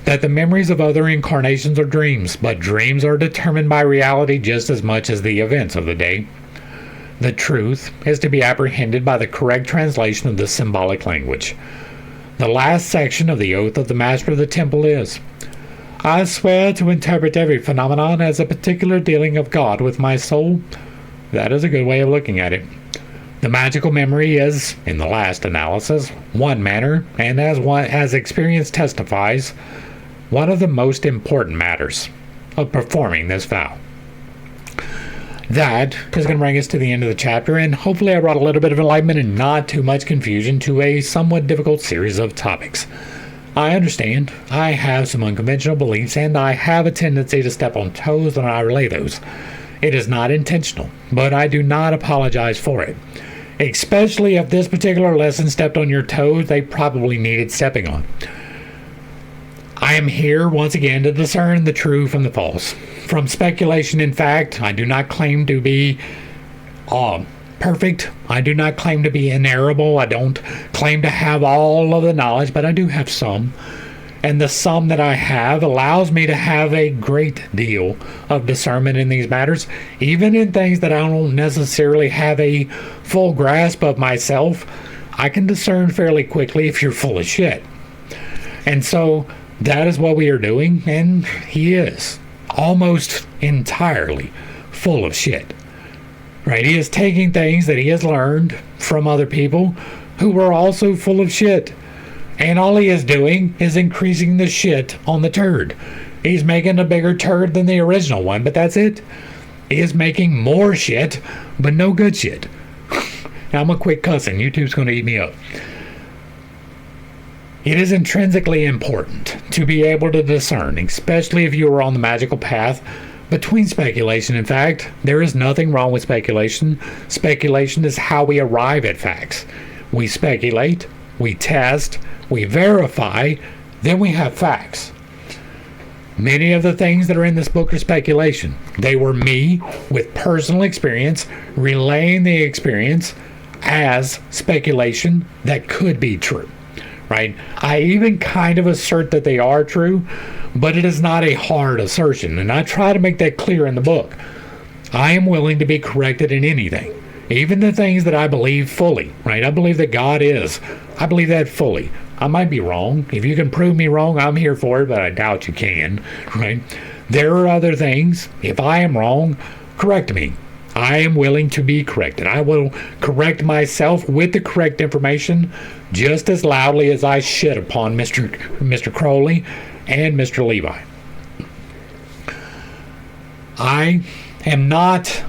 that the memories of other incarnations are dreams, but dreams are determined by reality just as much as the events of the day. The truth is to be apprehended by the correct translation of the symbolic language. The last section of the oath of the Master of the Temple is, I swear to interpret every phenomenon as a particular dealing of God with my soul. That is a good way of looking at it. The magical memory is, in the last analysis, one manner, and as experience testifies, one of the most important matters of performing this vow. That is going to bring us to the end of the chapter, and hopefully I brought a little bit of enlightenment and not too much confusion to a somewhat difficult series of topics. I understand. I have some unconventional beliefs, and I have a tendency to step on toes when I relay those. It is not intentional, but I do not apologize for it. Especially if this particular lesson stepped on your toes, they probably needed stepping on. I am here once again to discern the true from the false. From speculation, in fact, I do not claim to be perfect. I do not claim to be inerrable. I don't claim to have all of the knowledge, but I do have some. And the some that I have allows me to have a great deal of discernment in these matters, even in things that I don't necessarily have a full grasp of myself. I can discern fairly quickly if you're full of shit. And so that is what we are doing, and he is almost entirely full of shit. Right? He is taking things that he has learned from other people who were also full of shit. And all he is doing is increasing the shit on the turd. He's making a bigger turd than the original one, but that's it. He is making more shit, but no good shit. Now I'm gonna quit cussing. YouTube's gonna eat me up. It is intrinsically important to be able to discern, especially if you are on the magical path, between speculation and fact. There is nothing wrong with speculation. Speculation is how we arrive at facts. We speculate, we test, we verify, then we have facts. Many of the things that are in this book are speculation. They were me, with personal experience, relaying the experience as speculation that could be true. Right? I even kind of assert that they are true, but it is not a hard assertion, and I try to make that clear in the book. I am willing to be corrected in anything, even the things that I believe fully. Right? I believe that God is. I believe that fully. I might be wrong. If you can prove me wrong, I'm here for it, but I doubt you can. Right? There are other things. If I am wrong, correct me. I am willing to be corrected. I will correct myself with the correct information just as loudly as I shit upon Mr. Crowley and Mr. Levi. I am not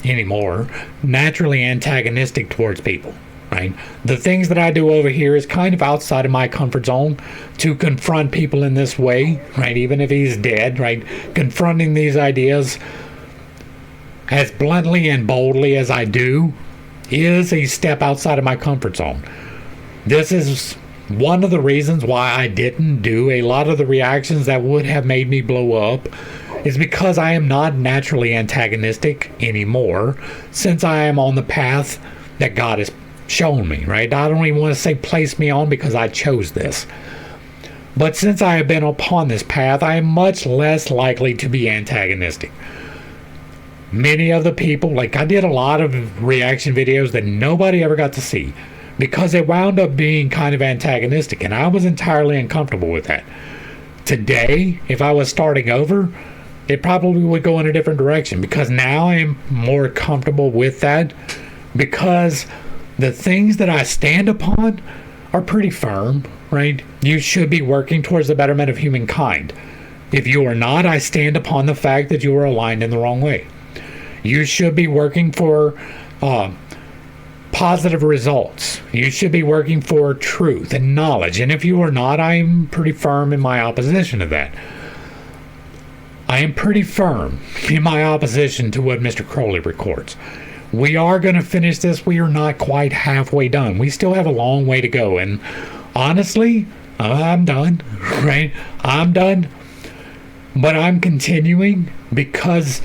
anymore naturally antagonistic towards people. Right? The things that I do over here is kind of outside of my comfort zone to confront people in this way, right? Even if he's dead, right? Confronting these ideas as bluntly and boldly as I do is a step outside of my comfort zone. This is one of the reasons why I didn't do a lot of the reactions that would have made me blow up, is because I am not naturally antagonistic anymore, since I am on the path that God has shown me, right? I don't even want to say place me on, because I chose this. But since I have been upon this path, I am much less likely to be antagonistic. many of the people, like I did a lot of reaction videos that nobody ever got to see because it wound up being kind of antagonistic, and I was entirely uncomfortable with that. Today, if I was starting over, it probably would go in a different direction because now I am more comfortable with that because the things that I stand upon are pretty firm, right? You should be working towards the betterment of humankind. If you are not, I stand upon the fact that you are aligned in the wrong way. You should be working for positive results. You should be working for truth and knowledge. And if you are not, I'm pretty firm in my opposition to that. I am pretty firm in my opposition to what Mr. Crowley records. We are going to finish this. We are not quite halfway done. We still have a long way to go. And honestly, I'm done, right? I'm done. But I'm continuing because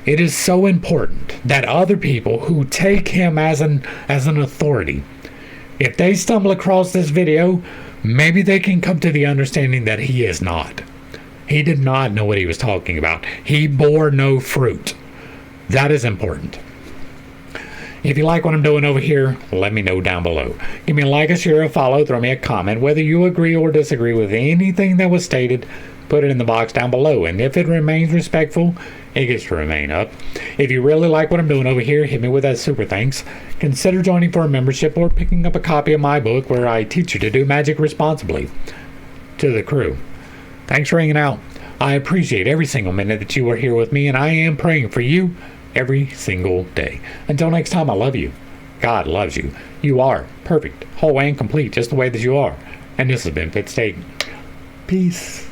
it is so important that other people who take him as an authority, if they stumble across this video, maybe they can come to the understanding that he is not. He did not know what he was talking about. He bore no fruit. That is important. If you like what I'm doing over here, let me know down below. Give me a like, a share, a follow, throw me a comment. Whether you agree or disagree with anything that was stated, put it in the box down below. And if it remains respectful, it gets to remain up. If you really like what I'm doing over here, hit me with that super thanks. Consider joining for a membership or picking up a copy of my book where I teach you to do magic responsibly. To the crew, thanks for hanging out. I appreciate every single minute that you are here with me, and I am praying for you every single day. Until next time, I love you. God loves you. You are perfect, whole, and complete just the way that you are. And this has been Pitt State. Peace.